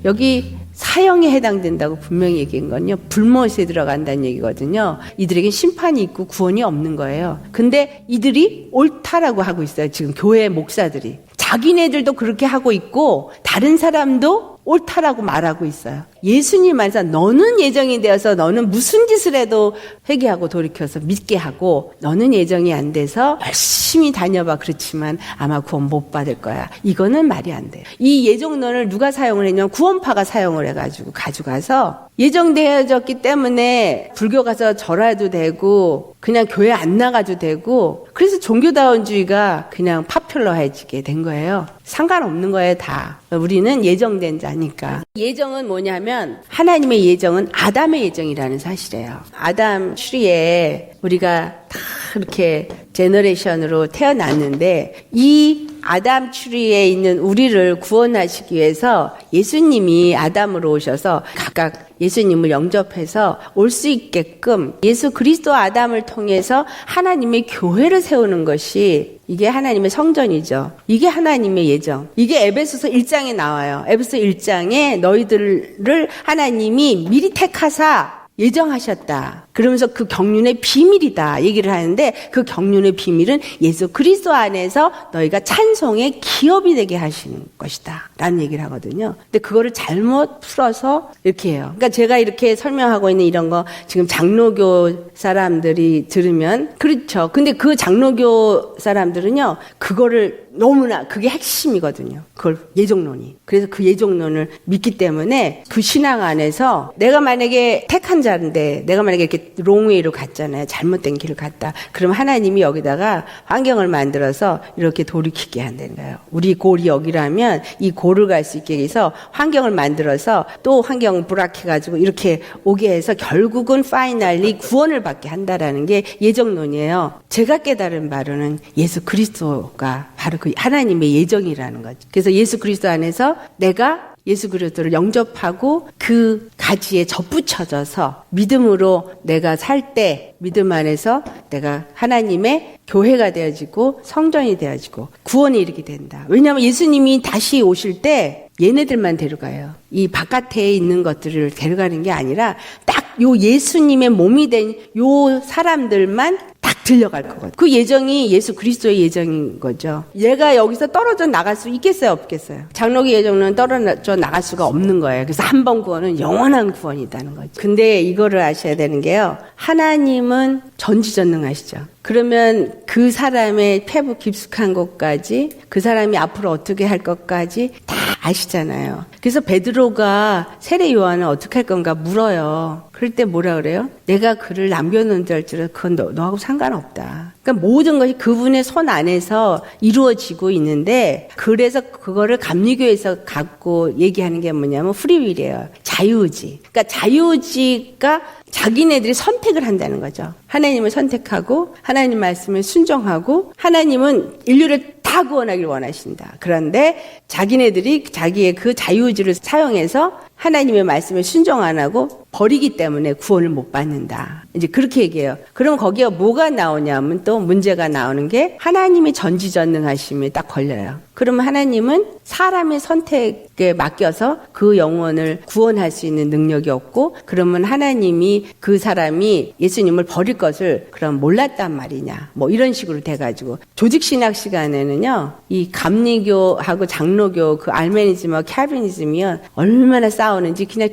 Speaker 1: 여기 사형에 해당된다고 분명히 얘기한 건요. 불못에 들어간다는 얘기거든요. 이들에게 심판이 있고 구원이 없는 거예요. 근데 이들이 옳다라고 하고 있어요. 지금 교회 목사들이. 자기네들도 그렇게 하고 있고 다른 사람도 옳다라고 말하고 있어요. 예수님 안에서 너는 예정이 되어서 너는 무슨 짓을 해도 회개하고 돌이켜서 믿게 하고 너는 예정이 안 돼서 열심히 다녀봐. 그렇지만 아마 구원 못 받을 거야. 이거는 말이 안 돼요. 이 예정론을 누가 사용을 했냐면 구원파가 사용을 해가지고 가져가서 예정되어졌기 때문에 불교 가서 절해도 되고 그냥 교회 안 나가도 되고 그래서 종교다원주의가 그냥 파퓰러해지게 된 거예요. 상관없는 거예요 다. 우리는 예정된 자니까. 예정은 뭐냐면 하나님의 예정은 아담의 예정이라는 사실이에요. 아담 추리에 우리가 다 이렇게 제너레이션으로 태어났는데 이 아담 추리에 있는 우리를 구원하시기 위해서 예수님이 아담으로 오셔서 각각 예수님을 영접해서 올 수 있게끔 예수 그리스도 아담을 통해서 하나님의 교회를 세우는 것이 이게 하나님의 성전이죠. 이게 하나님의 예정. 이게 에베소서 1장에 나와요. 에베소서 1장에 너희들을 하나님이 미리 택하사 예정하셨다. 그러면서 그 경륜의 비밀이다 얘기를 하는데 그 경륜의 비밀은 예수 그리스도 안에서 너희가 찬송의 기업이 되게 하시는 것이다 라는 얘기를 하거든요. 근데 그거를 잘못 풀어서 이렇게 해요. 그러니까 제가 이렇게 설명하고 있는 이런 거 지금 장로교 사람들이 들으면 그렇죠. 근데 그 장로교 사람들은요 그거를 너무나 그게 핵심이거든요. 그걸 예정론이. 그래서 그 예정론을 믿기 때문에 그 신앙 안에서 내가 만약에 택한 자인데 내가 만약에 이렇게 롱웨이로 갔잖아요. 잘못된 길을 갔다. 그럼 하나님이 여기다가 환경을 만들어서 이렇게 돌이키게 한다는 거예요. 우리 골이 여기라면 이 골을 갈 수 있게 해서 환경을 만들어서 또 환경을 부락해가지고 이렇게 오게 해서 결국은 파이널리 구원을 받게 한다라는 게 예정론이에요. 제가 깨달은 바로는 예수 그리스도가 바로 그 하나님의 예정이라는 거죠. 그래서 예수 그리스도 안에서 내가 예수 그리스도를 영접하고 그 가지에 접붙여져서 믿음으로 내가 살 때 믿음 안에서 내가 하나님의 교회가 되어지고 성전이 되어지고 구원에 이르게 된다. 왜냐하면 예수님이 다시 오실 때 얘네들만 데려가요. 이 바깥에 있는 것들을 데려가는 게 아니라 딱 요 예수님의 몸이 된 요 사람들만 딱 들려갈 거거든요. 그 예정이 예수 그리스도의 예정인 거죠. 얘가 여기서 떨어져 나갈 수 있겠어요, 없겠어요? 장로교 예정은 떨어져 나갈 수가 없는 거예요. 그래서 한 번 구원은 영원한 구원이라는 거죠. 근데 이거를 아셔야 되는 게요. 하나님은 전지전능하시죠. 그러면 그 사람의 패부 깊숙한 것까지, 그 사람이 앞으로 어떻게 할 것까지 다 아시잖아요. 그래서 베드로가 세례 요한은 어떻게 할 건가 물어요. 그럴 때 뭐라 그래요? 내가 그를 남겨놓는다 할지라도 그건 너하고 상관없다. 그러니까 모든 것이 그분의 손 안에서 이루어지고 있는데, 그래서 그거를 감리교에서 갖고 얘기하는 게 뭐냐면 프리윌이에요. 자유의지. 그러니까 자유의지가 자기네들이 선택을 한다는 거죠. 하나님을 선택하고 하나님 말씀을 순종하고 하나님은 인류를 다 구원하길 원하신다. 그런데 자기네들이 자기의 그 자유의지를 사용해서 하나님의 말씀을 순종 안 하고 버리기 때문에 구원을 못 받는다. 이제 그렇게 얘기해요. 그럼 거기에 뭐가 나오냐면 또 문제가 나오는 게 하나님이 전지전능하심에 딱 걸려요. 그러면 하나님은 사람의 선택에 맡겨서 그 영혼을 구원할 수 있는 능력이 없고, 그러면 하나님이 그 사람이 예수님을 버릴 것을 그럼 몰랐단 말이냐. 뭐 이런 식으로 돼가지고 조직신학 시간에는요, 이 감리교하고 장로교 그 알메니즘과 캘비니즘이요 얼마나 싸우는지 그냥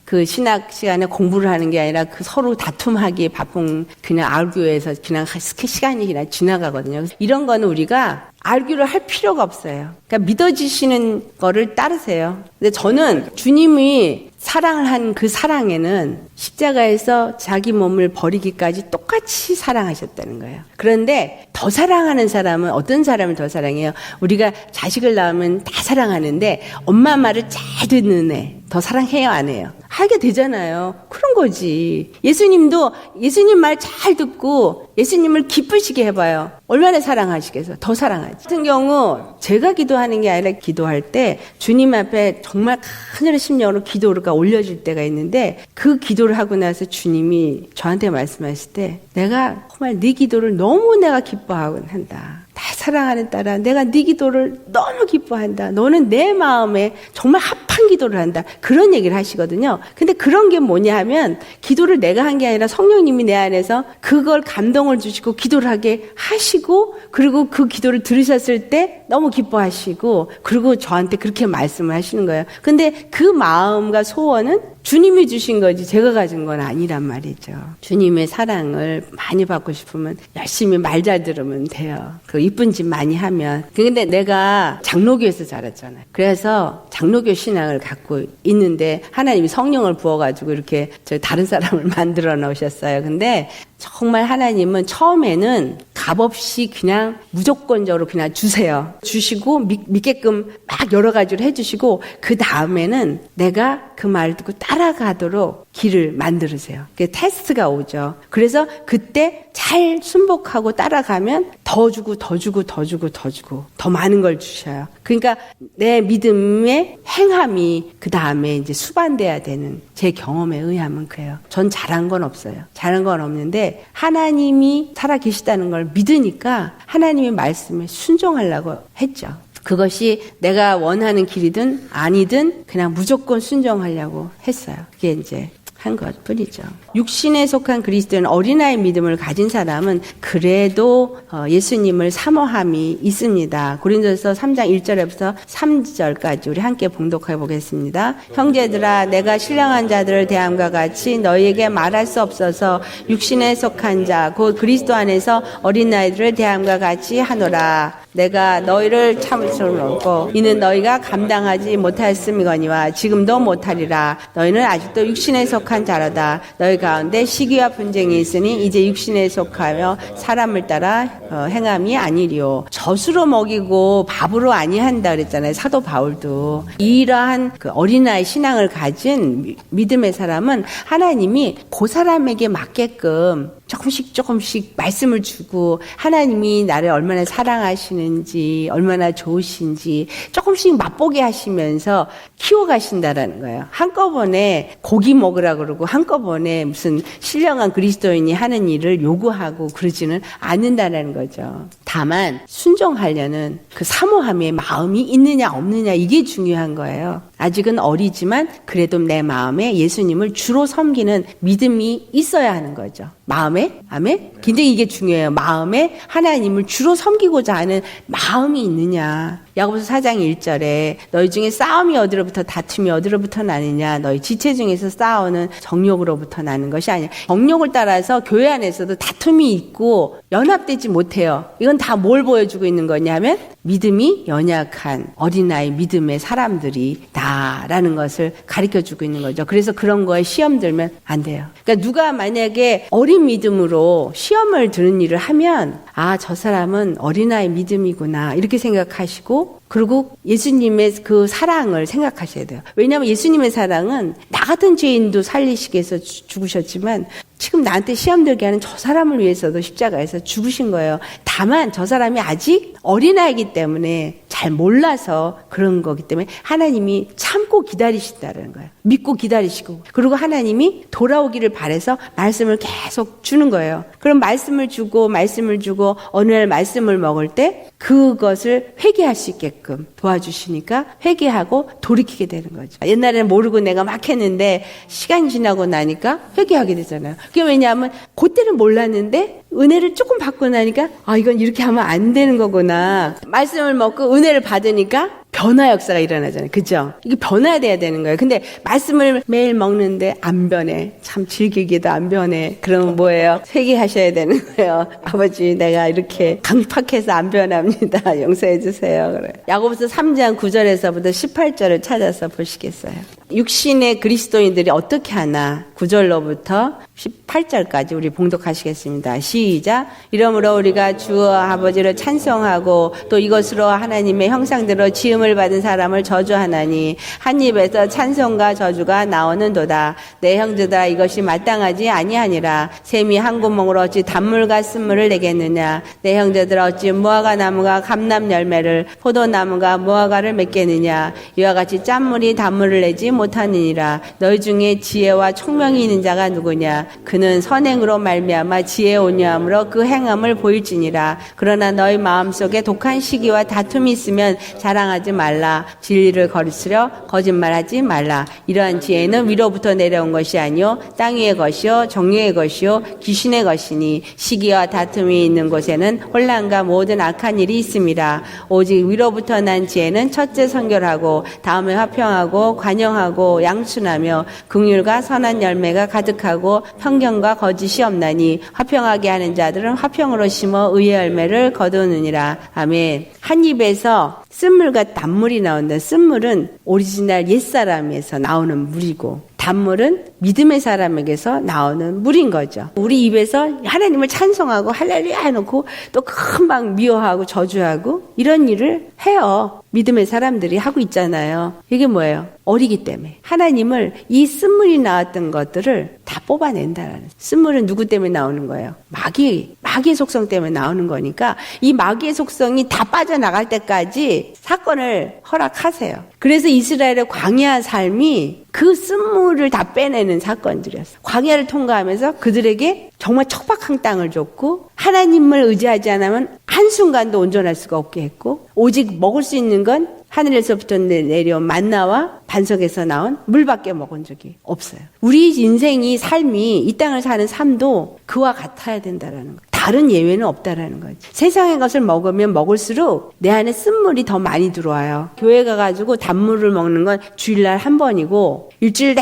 Speaker 1: 그 신학 시간에 공부를 하는 게 아니라 그 서로 다툼하기에 바쁜 그냥 알교에서 그냥 시간이 그냥 지나가거든요. 이런 거는 우리가 알기를 할 필요가 없어요. 그러니까 믿어지시는 거를 따르세요. 근데 저는 주님이 사랑을 한 그 사랑에는 십자가에서 자기 몸을 버리기까지 똑같이 사랑하셨다는 거예요. 그런데 더 사랑하는 사람은 어떤 사람을 더 사랑해요? 우리가 자식을 낳으면 다 사랑하는데 엄마 말을 잘 듣는 애 더 사랑해요, 안 해요? 하게 되잖아요. 그런 거지. 예수님도 예수님 말 잘 듣고 예수님을 기쁘시게 해봐요. 얼마나 사랑하시겠어요? 더 사랑하지. 같은 경우 제가 기도하는 게 아니라 기도할 때 주님 앞에 정말 하늘의 심령으로 기도가 올려질 때가 있는데, 그 기도를 하고 나서 주님이 저한테 말씀하실 때 내가 정말 네 기도를 너무 내가 기뻐한다. 다 사랑하는 딸아, 내가 네 기도를 너무 기뻐한다. 너는 내 마음에 정말 합한 기도를 한다. 그런 얘기를 하시거든요. 근데 그런 게 뭐냐 하면 기도를 내가 한 게 아니라 성령님이 내 안에서 그걸 감동을 주시고 기도를 하게 하시고, 그리고 그 기도를 들으셨을 때 너무 기뻐하시고, 그리고 저한테 그렇게 말씀을 하시는 거예요. 근데 그 마음과 소원은 주님이 주신 거지 제가 가진 건 아니란 말이죠. 주님의 사랑을 많이 받고 싶으면 열심히 말 잘 들으면 돼요. 그 이쁜 짓 많이 하면. 근데 내가 장로교에서 자랐잖아요. 그래서 장로교 신앙을 갖고 있는데 하나님이 성령을 부어가지고 이렇게 다른 사람을 만들어 놓으셨어요. 근데 정말 하나님은 처음에는 값없이 그냥 무조건적으로 그냥 주세요. 주시고 믿게끔 막 여러 가지를 해주시고, 그 다음에는 내가 그 말을 듣고 따라가도록 길을 만들으세요. 그게 테스트가 오죠. 그래서 그때 잘 순복하고 따라가면 더 주고 더 주고 더 주고 더 주고 더 많은 걸 주셔요. 그러니까 내 믿음의 행함이 그 다음에 이제 수반돼야 되는, 제 경험에 의하면 그래요. 전 잘한 건 없어요. 잘한 건 없는데 하나님이 살아계시다는 걸 믿으니까 하나님의 말씀에 순종하려고 했죠. 그것이 내가 원하는 길이든 아니든 그냥 무조건 순종하려고 했어요. 그게 이제 한 것뿐이죠. 육신에 속한 그리스도인 어린아이 믿음을 가진 사람은 그래도 예수님을 사모함이 있습니다. 고린도서 3장 1절부터 3절까지 우리 함께 봉독해 보겠습니다. 형제들아, 내가 신령한 자들을 대함과 같이 너희에게 말할 수 없어서 육신에 속한 자 곧 그리스도 안에서 어린아이들을 대함과 같이 하노라. 내가 너희를 참을 수 없고 이는 너희가 감당하지 못하였음이거니와 지금도 못하리라. 너희는 아직도 육신에 속한 자로다. 너희 가운데 시기와 분쟁이 있으니 이제 육신에 속하며 사람을 따라 행함이 아니리요. 젖으로 먹이고 밥으로 아니한다 그랬잖아요. 사도 바울도. 이러한 그 어린아이 신앙을 가진 믿음의 사람은 하나님이 그 사람에게 맞게끔 조금씩 말씀을 주고, 하나님이 나를 얼마나 사랑하시는지, 얼마나 좋으신지 조금씩 맛보게 하시면서 키워가신다라는 거예요. 한꺼번에 고기 먹으라 그러고 한꺼번에 무슨 신령한 그리스도인이 하는 일을 요구하고 그러지는 않는다라는 거죠. 다만 순종하려는 그 사모함의 마음이 있느냐 없느냐 이게 중요한 거예요. 아직은 어리지만 그래도 내 마음에 예수님을 주로 섬기는 믿음이 있어야 하는 거죠. 마음에? 아멘? 굉장히 이게 중요해요. 마음에 하나님을 주로 섬기고자 하는 마음이 있느냐. 야고보서 4장 1절에 너희 중에 싸움이 어디로부터 다툼이 어디로부터 나느냐. 너희 지체 중에서 싸우는 정욕으로부터 나는 것이 아니야. 정욕을 따라서 교회 안에서도 다툼이 있고 연합되지 못해요. 이건 다 뭘 보여주고 있는 거냐면 믿음이 연약한 어린아이 믿음의 사람들이 다라는 것을 가르쳐주고 있는 거죠. 그래서 그런 거에 시험 들면 안 돼요. 그러니까 누가 만약에 어린 믿음으로 시험을 드는 일을 하면 아, 저 사람은 어린아이 믿음이구나 이렇게 생각하시고 그리고 예수님의 그 사랑을 생각하셔야 돼요. 왜냐하면 예수님의 사랑은 나 같은 죄인도 살리시기 위해서 죽으셨지만 지금 나한테 시험 들게 하는 저 사람을 위해서도 십자가에서 죽으신 거예요. 다만 저 사람이 아직 어린아이기 때문에 잘 몰라서 그런 거기 때문에 하나님이 참고 기다리신다는 거예요. 믿고 기다리시고 그리고 하나님이 돌아오기를 바라서 말씀을 계속 주는 거예요. 그럼 말씀을 주고 어느 날 말씀을 먹을 때 그것을 회개할 수 있게끔 도와주시니까 회개하고 돌이키게 되는 거죠. 옛날에는 모르고 내가 막 했는데 시간이 지나고 나니까 회개하게 되잖아요. 그게 왜냐하면 그때는 몰랐는데 은혜를 조금 받고 나니까 아 이건 이렇게 하면 안 되는 거구나. 말씀을 먹고 은혜를 받으니까 변화 역사가 일어나잖아요. 그죠? 이게 변화돼야 되는 거예요. 근데 말씀을 매일 먹는데 안 변해. 참 즐기기도 안 변해. 그러면 뭐예요? 회개하셔야 되는 거예요. 아버지 내가 이렇게 강팍해서 안 변합니다. 용서해 주세요. 그래. 야고보서 3장 9절에서부터 18절을 찾아서 보시겠어요? 육신의 그리스도인들이 어떻게 하나 9절로부터 18절까지 우리 봉독하시겠습니다. 시작. 이러므로 우리가 주 아버지를 찬송하고 또 이것으로 하나님의 형상대로 지음을 받은 사람을 저주하나니 한 입에서 찬송과 저주가 나오는도다. 내 형제들아 이것이 마땅하지 아니하니라. 샘이 한 구멍으로 어찌 단물과 쓴물을 내겠느냐. 내 형제들아 어찌 무화과 나무가 감람 열매를 포도나무가 무화과를 맺겠느냐. 이와 같이 짠물이 단물을 내지 못하느니라. 너희 중에 지혜와 총명이 있는 자가 누구냐. 그는 선행으로 말미암아 지혜에 온유함으로 그 행함을 보일지니라. 그러나 너희 마음속에 독한 시기와 다툼이 있으면 자랑하지 말라. 진리를 거스려 거짓말하지 말라. 이러한 지혜는 위로부터 내려온 것이 아니요 땅 위의 것이요 정욕의 것이요 귀신의 것이니 시기와 다툼이 있는 곳에는 혼란과 모든 악한 일이 있습니다. 오직 위로부터 난 지혜는 첫째 선결하고 다음에 화평하고 관용하고 양순하며 긍휼과 선한 열매가 가득하고 편견과 거짓이 없나니 화평하게 하는 자들은 화평으로 심어 의의 열매를 거두느니라. 아멘. 한 입에서 쓴물과 단물이 나온다. 쓴물은 오리지널 옛사람에서 나오는 물이고 단물은 믿음의 사람에게서 나오는 물인 거죠. 우리 입에서 하나님을 찬송하고 할렐루야 해놓고 또 금방 미워하고 저주하고 이런 일을 해요. 믿음의 사람들이 하고 있잖아요. 이게 뭐예요? 어리기 때문에. 하나님을 이 쓴물이 나왔던 것들을 다 뽑아낸다라는. 쓴물은 누구 때문에 나오는 거예요? 마귀의 속성 때문에 나오는 거니까 이 마귀의 속성이 다 빠져나갈 때까지 사건을 허락하세요. 그래서 이스라엘의 광야 삶이 그 쓴물을 다 빼내는 사건들이었어요. 광야를 통과하면서 그들에게 정말 척박한 땅을 줬고 하나님을 의지하지 않으면 한순간도 온전할 수가 없게 했고 오직 먹을 수 있는 건 하늘에서부터 내려온 만나와 반석에서 나온 물밖에 먹은 적이 없어요. 우리 인생이 삶이 이 땅을 사는 삶도 그와 같아야 된다라는 거예요. 다른 예외는 없다라는 거죠. 세상의 것을 먹으면 먹을수록 내 안에 쓴물이 더 많이 들어와요. 교회 가가지고 단물을 먹는 건 주일날 한 번이고 일주일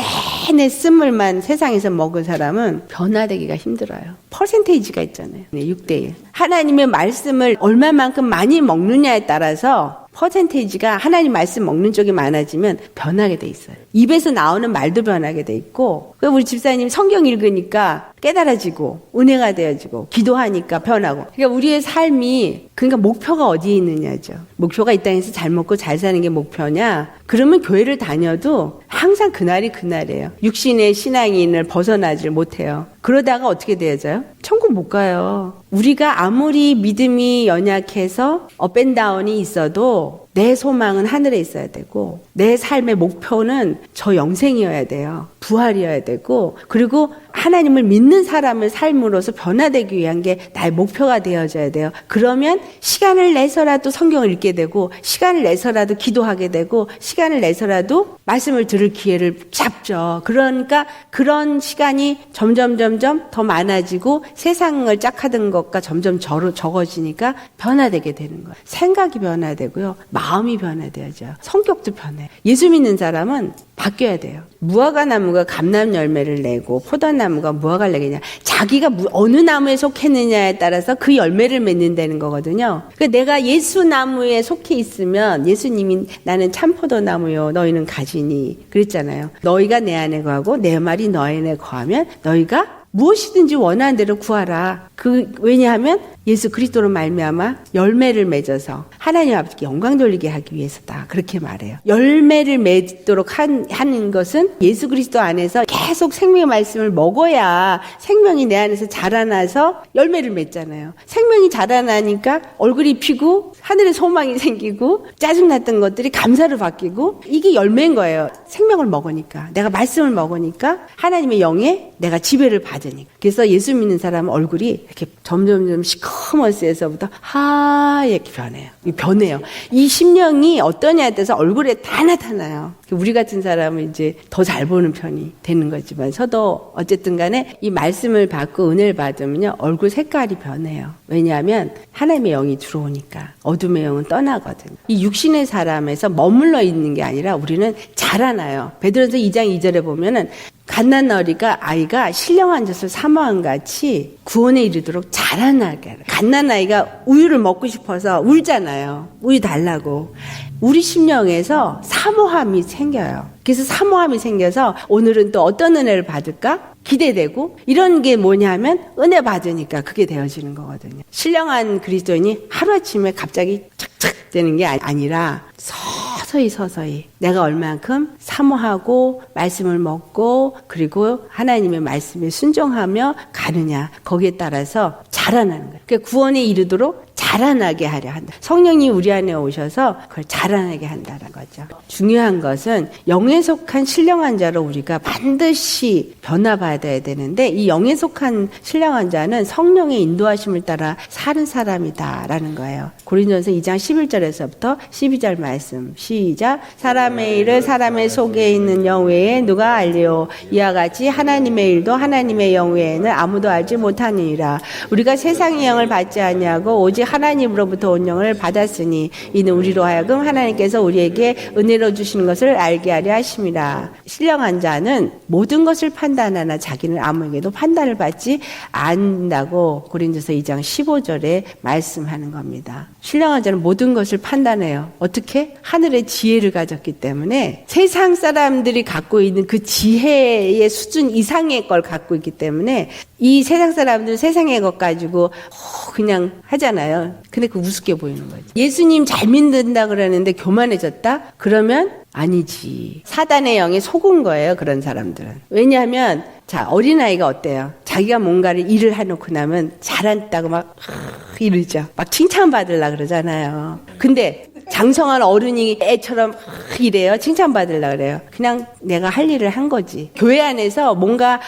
Speaker 1: 내내 쓴물만 세상에서 먹은 사람은 변화되기가 힘들어요. 퍼센테이지가 있잖아요. 6대1. 하나님의 말씀을 얼마만큼 많이 먹느냐에 따라서 퍼센테이지가 하나님 말씀 먹는 쪽이 많아지면 변하게 돼 있어요. 입에서 나오는 말도 변하게 돼 있고 우리 집사님 성경 읽으니까 깨달아지고 은혜가 되어지고 기도하니까 변하고 그러니까 우리의 삶이 그러니까 목표가 어디에 있느냐죠. 목표가 이 땅에서 잘 먹고 잘 사는 게 목표냐? 그러면 교회를 다녀도 항상 그날이 그날이에요. 육신의 신앙인을 벗어나질 못해요. 그러다가 어떻게 되어져요? 천국 못 가요. 우리가 아무리 믿음이 연약해서 업앤다운이 있어도 내 소망은 하늘에 있어야 되고 내 삶의 목표는 저 영생이어야 돼요. 부활이어야 되고 그리고 하나님을 믿는 사람의 삶으로서 변화되기 위한 게 나의 목표가 되어져야 돼요. 그러면 시간을 내서라도 성경을 읽게 되고 시간을 내서라도 기도하게 되고 시간을 내서라도 말씀을 들을 기회를 잡죠. 그러니까 그런 시간이 점점 더 많아지고 세상을 짝하던 것과 점점 적어지니까 변화되게 되는 거예요. 생각이 변화되고요. 마음이 변화되어져. 성격도 변해. 예수 믿는 사람은 바뀌어야 돼요. 무화과나무가 감람 열매를 내고 포도나무가 무화과를 내겠냐. 자기가 어느 나무에 속했느냐에 따라서 그 열매를 맺는다는 거거든요. 그러니까 내가 예수 나무에 속해 있으면 예수님이 나는 참포도나무요 너희는 가지니 그랬잖아요. 너희가 내 안에 거하고 내 말이 너희 안에 거하면 너희가 무엇이든지 원하는 대로 구하라. 왜냐하면 예수 그리스도로 말미암아 열매를 맺어서 하나님 아버지께 영광 돌리게 하기 위해서다. 그렇게 말해요. 열매를 맺도록 하는 것은 예수 그리스도 안에서 계속 생명의 말씀을 먹어야 생명이 내 안에서 자라나서 열매를 맺잖아요. 생명이 자라나니까 얼굴이 피고 하늘에 소망이 생기고 짜증났던 것들이 감사로 바뀌고 이게 열매인 거예요. 생명을 먹으니까 내가 말씀을 먹으니까 하나님의 영에 내가 지배를 받으니까. 그래서 예수 믿는 사람은 얼굴이 이렇게 점점 시커먼스에서부터 하얗게 변해요. 이 심령이 어떠냐에 따라서 얼굴에 다 나타나요. 우리 같은 사람은 이제 더 잘 보는 편이 되는 거지만 저도 어쨌든 간에 이 말씀을 받고 은혜를 받으면요 얼굴 색깔이 변해요. 왜냐하면 하나님의 영이 들어오니까 어둠의 영은 떠나거든요. 이 육신의 사람에서 머물러 있는 게 아니라 우리는 자라나요. 베드로전서 2장 2절에 보면은 갓난아이가 신령한 젖을 사모한 같이 구원에 이르도록 자라나게 하라. 갓난아이가 우유를 먹고 싶어서 울잖아요. 우유 달라고. 우리 심령에서 사모함이 생겨요. 그래서 사모함이 생겨서 오늘은 또 어떤 은혜를 받을까? 기대되고 이런 게 뭐냐면 은혜 받으니까 그게 되어지는 거거든요. 신령한 그리스도인이 하루아침에 갑자기 착착 되는 게 아니라 서서히 내가 얼만큼 사모하고 말씀을 먹고 그리고 하나님의 말씀에 순종하며 가느냐 거기에 따라서 자라나는 거예요. 그러니까 구원에 이르도록 자라나게 하려 한다. 성령이 우리 안에 오셔서 그걸 자라나게 한다는 거죠. 중요한 것은 영에 속한 신령한 자로 우리가 반드시 변화받아야 되는데 이 영에 속한 신령한 자는 성령의 인도하심을 따라 사는 사람이다라는 거예요. 고린도전서 2장 11절에서부터 12절 말씀 시작. 사람의 일을 사람의 속에 있는 영 외에 누가 알리오. 이와 같이 하나님의 일도 하나님의 영 외에는 아무도 알지 못하느니라. 우리가 세상의 영을 받지 아니하고 오직 하나님으로부터 온 영을 받았으니 이는 우리로 하여금 하나님께서 우리에게 은혜로 주시는 것을 알게 하려 하심이라. 신령한 자는 모든 것을 판단하나 자기는 아무에게도 판단을 받지 않는다고 고린도서 2장 15절에 말씀하는 겁니다. 신령한 자는 모든 것을 판단해요. 어떻게? 하늘의 지혜를 가졌기 때문에 세상 사람들이 갖고 있는 그 지혜의 수준 이상의 걸 갖고 있기 때문에 이 세상 사람들은 세상의 것 가지고 그냥 하잖아요. 근데 그 우습게 보이는 거죠. 예수님 잘 믿는다 그러는데 교만해졌다? 그러면 아니지. 사단의 영에 속은 거예요. 그런 사람들은. 왜냐하면 자 어린아이가 어때요? 자기가 뭔가를 일을 해놓고 나면 잘한다고 막 이러죠. 막 칭찬받으려고 그러잖아요. 근데 장성한 어른이 애처럼 이래요. 칭찬받으려고 그래요. 그냥 내가 할 일을 한 거지. 교회 안에서 뭔가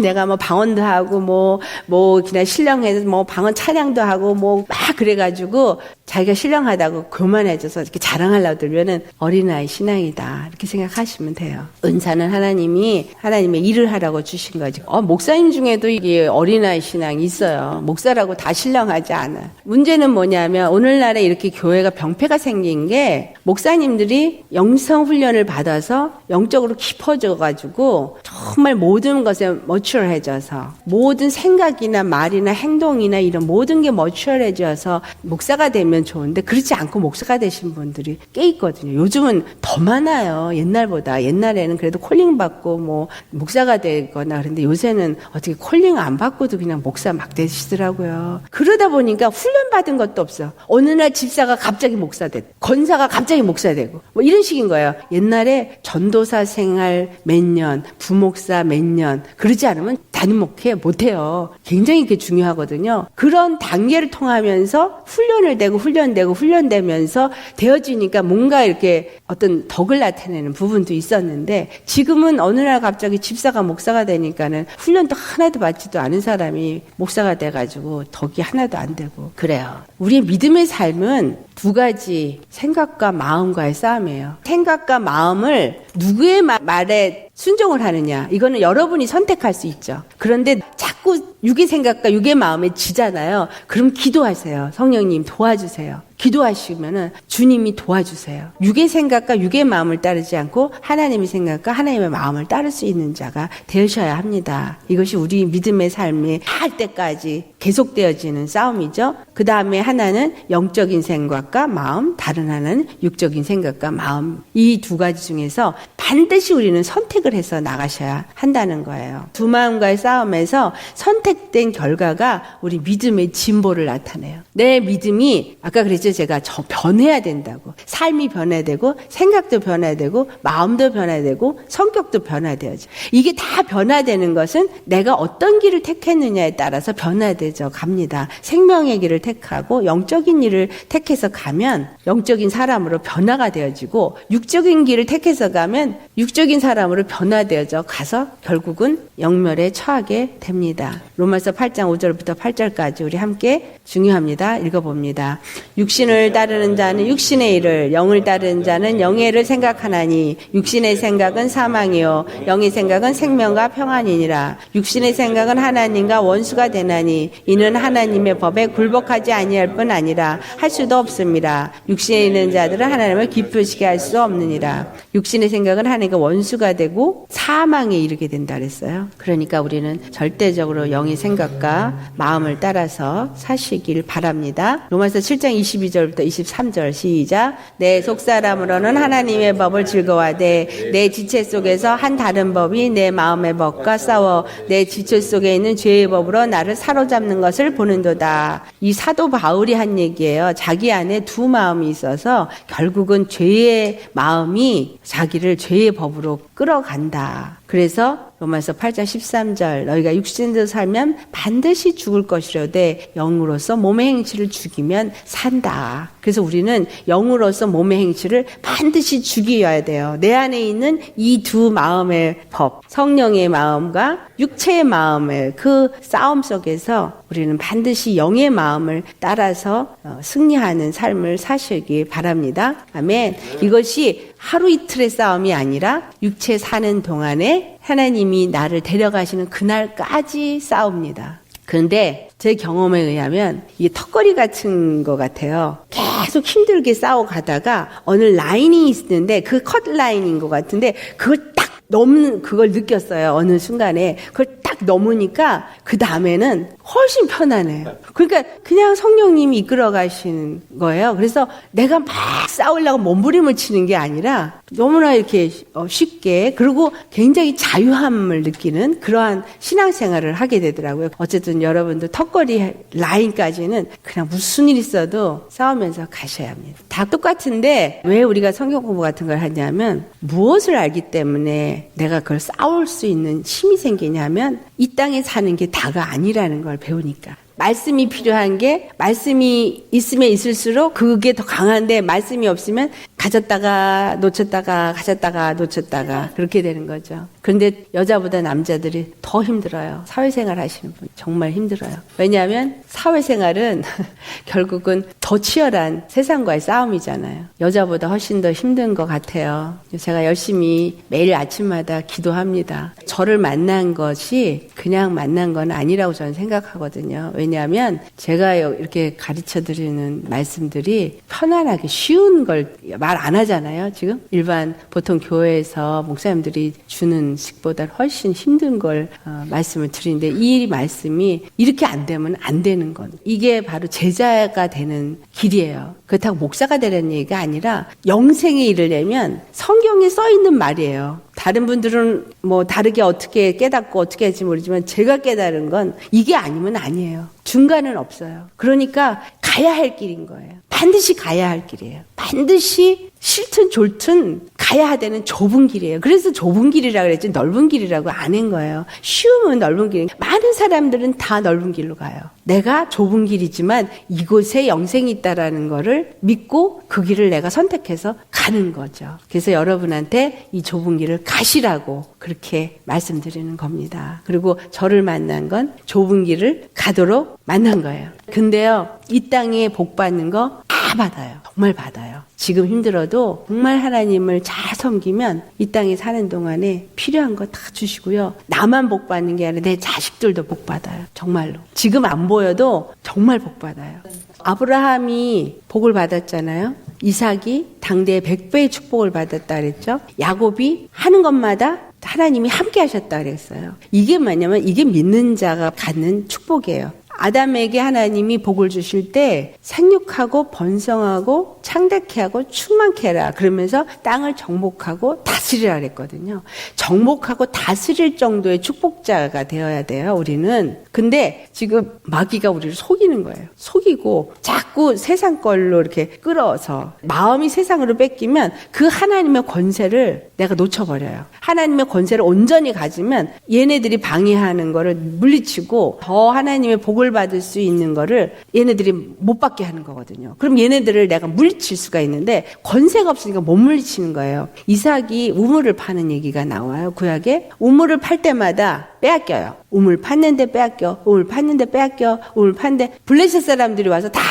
Speaker 1: 내가 뭐 방언도 하고 뭐 그냥 신령해서 뭐 방언 찬양도 하고 뭐 막 그래가지고 자기가 신령하다고 교만해져서 이렇게 자랑하려고 들면은 어린아이 신앙이다 이렇게 생각하시면 돼요. 은사는 하나님이 하나님의 일을 하라고 주신 거지. 목사님 중에도 이게 어린아이 신앙이 있어요. 목사라고 다 신령하지 않아. 문제는 뭐냐면 오늘날에 이렇게 교회가 병폐가 생긴 게 목사님들이 영성 훈련을 받아서 영적으로 깊어져가지고 정말 모든 것에 머추얼해져서 모든 생각이나 말이나 행동이나 이런 모든 게 머추얼해져서 목사가 되면 좋은데 그렇지 않고 목사가 되신 분들이 꽤 있거든요. 요즘은 더 많아요. 옛날보다. 옛날에는 그래도 콜링 받고 뭐 목사가 되거나 그런데 요새는 어떻게 콜링 안 받고도 그냥 목사 막 되시더라고요. 그러다 보니까 훈련 받은 것도 없어. 어느 날 집사가 갑자기 목사 되고 권사가 갑자기 목사 되고 뭐 이런 식인 거예요. 옛날에 전도사 생활 몇 년, 부목사 몇 년 그러지 않으면 다 나는 못해요. 굉장히 그게 중요하거든요. 그런 단계를 통하면서 훈련되면서 되어지니까 뭔가 이렇게 어떤 덕을 나타내는 부분도 있었는데, 지금은 어느 날 갑자기 집사가 목사가 되니까는 훈련도 하나도 받지도 않은 사람이 목사가 돼가지고 덕이 하나도 안 되고 그래요. 우리의 믿음의 삶은 두 가지, 생각과 마음과의 싸움이에요. 생각과 마음을 누구의 말에 순종을 하느냐, 이거는 여러분이 선택할 수 있죠. 그런데 자꾸 육의 생각과 육의 마음에 지잖아요. 그럼 기도하세요. 성령님 도와주세요. 기도하시면은 주님이 도와주세요. 육의 생각과 육의 마음을 따르지 않고 하나님의 생각과 하나님의 마음을 따를 수 있는 자가 되셔야 합니다. 이것이 우리 믿음의 삶이 할 때까지 계속되어지는 싸움이죠. 그 다음에 하나는 영적인 생각과 마음, 다른 하나는 육적인 생각과 마음. 이 두 가지 중에서 반드시 우리는 선택을 해서 나가셔야 한다는 거예요. 두 마음과의 싸움에서 선택된 결과가 우리 믿음의 진보를 나타내요. 내 믿음이, 아까 그랬죠, 제가 변해야 된다고. 삶이 변화되고 생각도 변화되고 마음도 변화되고 성격도 변화되어져. 이게 다 변화되는 것은 내가 어떤 길을 택했느냐에 따라서 변화되죠. 갑니다. 생명의 길을 택하고 영적인 일을 택해서 가면 영적인 사람으로 변화가 되어지고, 육적인 길을 택해서 가면 육적인 사람으로 변화되어져 가서 결국은 영멸에 처하게 됩니다. 로마서 8장 5절부터 8절까지 우리 함께 중요합니다. 읽어봅니다. 육신을 따르는 자는 육신의 일을, 영을 따르는 자는 영의 일을 생각하나니 육신의 생각은 사망이요 영의 생각은 생명과 평안이니라. 육신의 생각은 하나님과 원수가 되나니 이는 하나님의 법에 굴복하지 아니할 뿐 아니라 할 수도 없습니다. 육신에 있는 자들은 하나님을 기쁘시게 할 수 없느니라. 육신의 생각은 하나님과 원수가 되고 사망에 이르게 된다 그랬어요. 그러니까 우리는 절대적으로 영의 생각과 마음을 따라서 사시길 바랍니다. 로마서 7장 22절부터 23절 시작. 내 속사람으로는 하나님의 법을 즐거워하되 내 지체 속에서 한 다른 법이 내 마음의 법과 싸워 내 지체 속에 있는 죄의 법으로 나를 사로잡는 것을 보는도다. 이 사도 바울이 한 얘기예요. 자기 안에 두 마음이 있어서 결국은 죄의 마음이 자기를 죄의 법으로 끌어간다. 그래서 로마서 8장 13절 너희가 육신대로 살면 반드시 죽을 것이로되 영으로서 몸의 행치를 죽이면 산다. 그래서 우리는 영으로서 몸의 행치를 반드시 죽여야 돼요. 내 안에 있는 이 두 마음의 법, 성령의 마음과 육체의 마음의 그 싸움 속에서 우리는 반드시 영의 마음을 따라서 승리하는 삶을 사시기 바랍니다. 아멘. 이것이 하루 이틀의 싸움이 아니라 육체 사는 동안에 하나님이 나를 데려가시는 그날까지 싸웁니다. 그런데 제 경험에 의하면 이게 턱걸이 같은 것 같아요. 계속 힘들게 싸워가다가 어느 라인이 있는데 그 컷 라인인 것 같은데 그걸 딱 넘는 그걸 느꼈어요. 어느 순간에 그걸 딱 넘으니까 그 다음에는 훨씬 편하네요. 그러니까 그냥 성령님이 이끌어 가시는 거예요. 그래서 내가 막 싸우려고 몸부림을 치는 게 아니라 너무나 이렇게 쉽게, 그리고 굉장히 자유함을 느끼는 그러한 신앙생활을 하게 되더라고요. 어쨌든 여러분들 턱걸이 라인까지는 그냥 무슨 일 있어도 싸우면서 가셔야 합니다. 다 똑같은데 왜 우리가 성경 공부 같은 걸 하냐면, 무엇을 알기 때문에 내가 그걸 싸울 수 있는 힘이 생기냐면 이 땅에 사는 게 다가 아니라는 걸 배우니까. 말씀이 필요한 게, 말씀이 있으면 있을수록 그게 더 강한데 말씀이 없으면 가졌다가 놓쳤다가 가졌다가 놓쳤다가 그렇게 되는 거죠. 그런데 여자보다 남자들이 더 힘들어요. 사회생활 하시는 분 정말 힘들어요. 왜냐하면 사회생활은 결국은 더 치열한 세상과의 싸움이잖아요. 여자보다 훨씬 더 힘든 것 같아요. 제가 열심히 매일 아침마다 기도합니다. 저를 만난 것이 그냥 만난 건 아니라고 저는 생각하거든요. 왜냐하면 제가 이렇게 가르쳐드리는 말씀들이 편안하게 쉬운 걸 말 안 하잖아요. 지금 일반 보통 교회에서 목사님들이 주는 식보다 훨씬 힘든 걸 말씀을 드리는데, 이 말씀이 이렇게 안 되면 안 되는 건, 이게 바로 제자가 되는 길이에요. 그렇다고 목사가 되라는 얘기가 아니라 영생에 이르려면 성경에 써 있는 말이에요. 다른 분들은 뭐 다르게 어떻게 깨닫고 어떻게 할지 모르지만 제가 깨달은 건 이게 아니면 아니에요. 중간은 없어요. 그러니까 가야 할 길인 거예요. 반드시 가야 할 길이에요. 반드시 싫든 좋든 가야 되는 좁은 길이에요. 그래서 좁은 길이라고 그랬지 넓은 길이라고 안 한 거예요. 쉬우면 넓은 길. 많은 사람들은 다 넓은 길로 가요. 내가 좁은 길이지만 이곳에 영생이 있다라는 거를 믿고 그 길을 내가 선택해서 가는 거죠. 그래서 여러분한테 이 좁은 길을 가시라고 그렇게 말씀드리는 겁니다. 그리고 저를 만난 건 좁은 길을 가도록 만난 거예요. 근데요, 이 땅에 복 받는 거 다 받아요. 정말 받아요. 지금 힘들어도 정말 하나님을 잘 섬기면 이 땅에 사는 동안에 필요한 거 다 주시고요. 나만 복 받는 게 아니라 내 자식들도 복 받아요. 정말로. 지금 안 보여도 정말 복 받아요. 아브라함이 복을 받았잖아요. 이삭이 당대에 100배의 축복을 받았다 그랬죠. 야곱이 하는 것마다 하나님이 함께 하셨다 그랬어요. 이게 뭐냐면 이게 믿는 자가 갖는 축복이에요. 아담에게 하나님이 복을 주실 때 생육하고 번성하고 창대케 하고 충만케 해라 그러면서 땅을 정복하고 다스리라 그랬거든요. 정복하고 다스릴 정도의 축복자가 되어야 돼요, 우리는. 근데 지금 마귀가 우리를 속이는 거예요. 속이고 자꾸 세상 걸로 이렇게 끌어서 마음이 세상으로 뺏기면 그 하나님의 권세를 내가 놓쳐버려요. 하나님의 권세를 온전히 가지면 얘네들이 방해하는 거를 물리치고 더 하나님의 복을 받을 수 있는 거를 얘네들이 못 받게 하는 거거든요. 그럼 얘네들을 내가 물리칠 수가 있는데 권세가 없으니까 못 물리치는 거예요. 이삭이 우물을 파는 얘기가 나와요. 구약에. 우물을 팔 때마다 빼앗겨요. 우물 팠는데 빼앗겨, 우물 팠는데 빼앗겨, 우물 팠는데 블레셋 사람들이 와서 다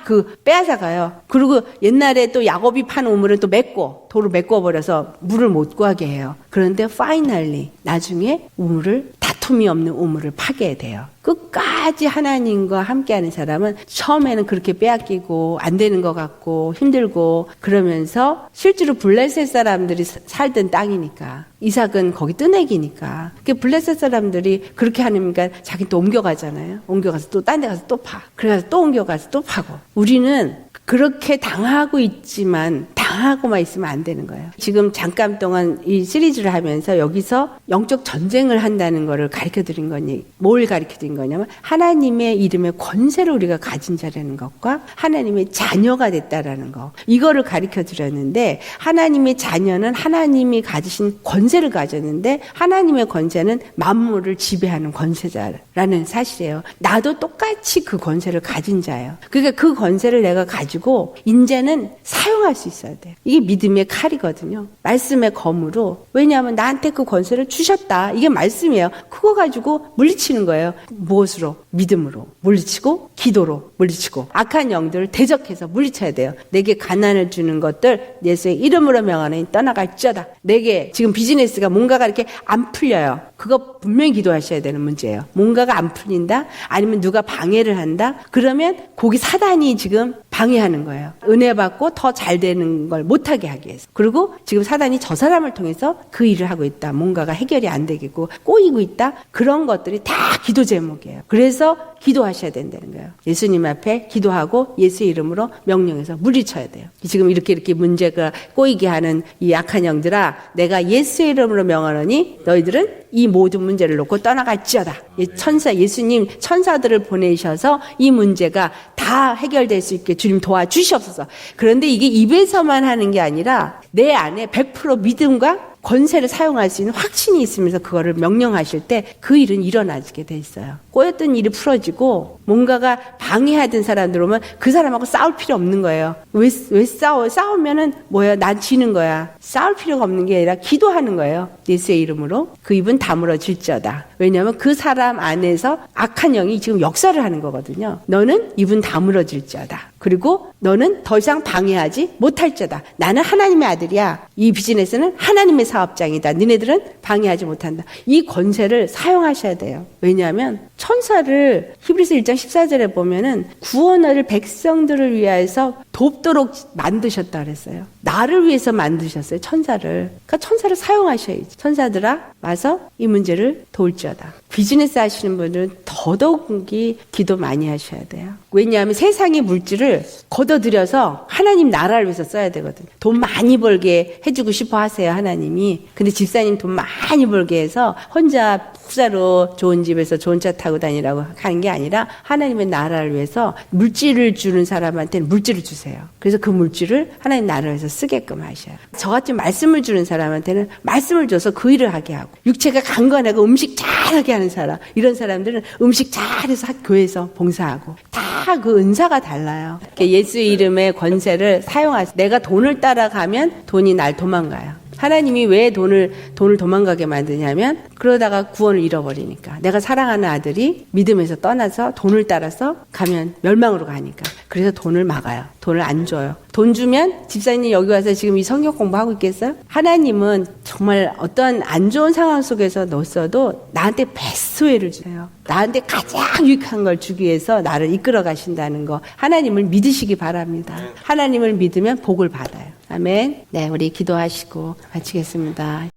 Speaker 1: 그 빼앗아 가요. 그리고 옛날에 또 야곱이 판 우물은 또 메꿔, 돌을 메꿔버려서 물을 못 구하게 해요. 그런데 파이널리 나중에 우물을 다툼이 없는 우물을 파게 돼요. 끝까지 하나님과 함께하는 사람은 처음에는 그렇게 빼앗기고 안 되는 것 같고 힘들고 그러면서 실제로 블레셋 사람들이 살던 땅이니까 이삭은 거기 뜨내기니까 블레셋 사람들이 그렇게 하니까 자기 또 옮겨가잖아요. 옮겨가서 또 딴 데 가서 또 파. 그래서 또 옮겨가서 또 파고. 우리는 그렇게 당하고 있지만 당하고만 있으면 안 되는 거예요. 지금 잠깐 동안 이 시리즈를 하면서 여기서 영적 전쟁을 한다는 거를 가르쳐드린 거니 뭘 가르쳐드린 거냐면 하나님의 이름의 권세를 우리가 가진 자라는 것과 하나님의 자녀가 됐다라는 거 이거를 가르쳐드렸는데 하나님의 자녀는 하나님이 가지신 권세를 가졌는데 하나님의 권세는 만물을 지배하는 권세자라는 사실이에요. 나도 똑같이 그 권세를 가진 자예요. 그러니까 그 권세를 내가 가지고 이제는 사용할 수 있어야 돼요. 이게 믿음의 칼이거든요. 말씀의 검으로. 왜냐하면 나한테 그 권세를 주셨다. 이게 말씀이에요. 그거 가지고 물리치는 거예요. 무엇으로? 믿음으로. 물리치고 기도로 물리치고 악한 영들을 대적해서 물리쳐야 돼요. 내게 가난을 주는 것들 예수의 이름으로 명하노니 떠나갈지어다. 내게 지금 비즈니스가 뭔가가 이렇게 안 풀려요. 그거 분명히 기도하셔야 되는 문제예요. 뭔가가 안 풀린다? 아니면 누가 방해를 한다? 그러면 거기 사단이 지금 방해하는 거예요. 은혜 받고 더 잘 되는 걸 못하게 하기 위해서. 그리고 지금 사단이 저 사람을 통해서 그 일을 하고 있다. 뭔가가 해결이 안 되겠고 꼬이고 있다. 그런 것들이 다 기도 제목이에요. 그래서 기도하셔야 된다는 거예요. 예수님 앞에 기도하고 예수의 이름으로 명령해서 물리쳐야 돼요. 지금 이렇게 문제가 꼬이게 하는 이 악한 영들아 내가 예수의 이름으로 명하노니 너희들은 이 모든 문제를 놓고 떠나갈지어다. 천사 예수님 천사들을 보내셔서 이 문제가 다 해결될 수 있게 주님 도와주시옵소서. 그런데 이게 입에서만 하는 게 아니라 내 안에 100% 믿음과 권세를 사용할 수 있는 확신이 있으면서 그거를 명령하실 때 그 일은 일어나게 돼 있어요. 꼬였던 일이 풀어지고 뭔가가 방해하던 사람들 오면 그 사람하고 싸울 필요 없는 거예요. 왜 싸워? 싸우면은 뭐야? 난 지는 거야. 싸울 필요가 없는 게 아니라 기도하는 거예요. 예수의 이름으로 그 입은 다물어질지어다. 왜냐하면 그 사람 안에서 악한 영이 지금 역사를 하는 거거든요. 너는 입은 다물어질지어다. 그리고 너는 더 이상 방해하지 못할지어다. 나는 하나님의 아들이야. 이 비즈니스는 하나님의 사업장이다. 너네들은 방해하지 못한다. 이 권세를 사용하셔야 돼요. 왜냐하면 천사를 히브리서 1장 14절에 보면은 구원을 백성들을 위하여서 돕도록 만드셨다 그랬어요. 나를 위해서 만드셨어요. 천사를. 그러니까 천사를 사용하셔야지. 천사들아 와서 이 문제를 도울지어다. 비즈니스 하시는 분들은 더더욱이 기도 많이 하셔야 돼요. 왜냐하면 세상의 물질을 걷어들여서 하나님 나라를 위해서 써야 되거든요. 돈 많이 벌게 해주고 싶어 하세요, 하나님이. 근데 집사님 돈 많이 벌게 해서 혼자 후자로 좋은 집에서 좋은 차 타고 다니라고 하는 게 아니라 하나님의 나라를 위해서 물질을 주는 사람한테는 물질을 주세요. 그래서 그 물질을 하나님 나라를 위해서 쓰게끔 하셔요. 저같이 말씀을 주는 사람한테는 말씀을 줘서 그 일을 하게 하고, 육체가 강건하고 음식 잘하게 하는 사람, 이런 사람들은 음식 잘해서 교회에서 봉사하고, 다 그 은사가 달라요. 예수의 이름의 권세를 사용하세요. 내가 돈을 따라가면 돈이 날 도망가요. 하나님이 왜 돈을 도망가게 만드냐면 그러다가 구원을 잃어버리니까. 내가 사랑하는 아들이 믿음에서 떠나서 돈을 따라서 가면 멸망으로 가니까. 그래서 돈을 막아요. 돈을 안 줘요. 돈 주면 집사님 여기 와서 지금 이 성경 공부하고 있겠어요? 하나님은 정말 어떤 안 좋은 상황 속에서 넣었어도 나한테 베스트웨이를 주세요. 나한테 가장 유익한 걸 주기 위해서 나를 이끌어 가신다는 거. 하나님을 믿으시기 바랍니다. 하나님을 믿으면 복을 받아요. 아멘. 네, 우리 기도하시고 마치겠습니다.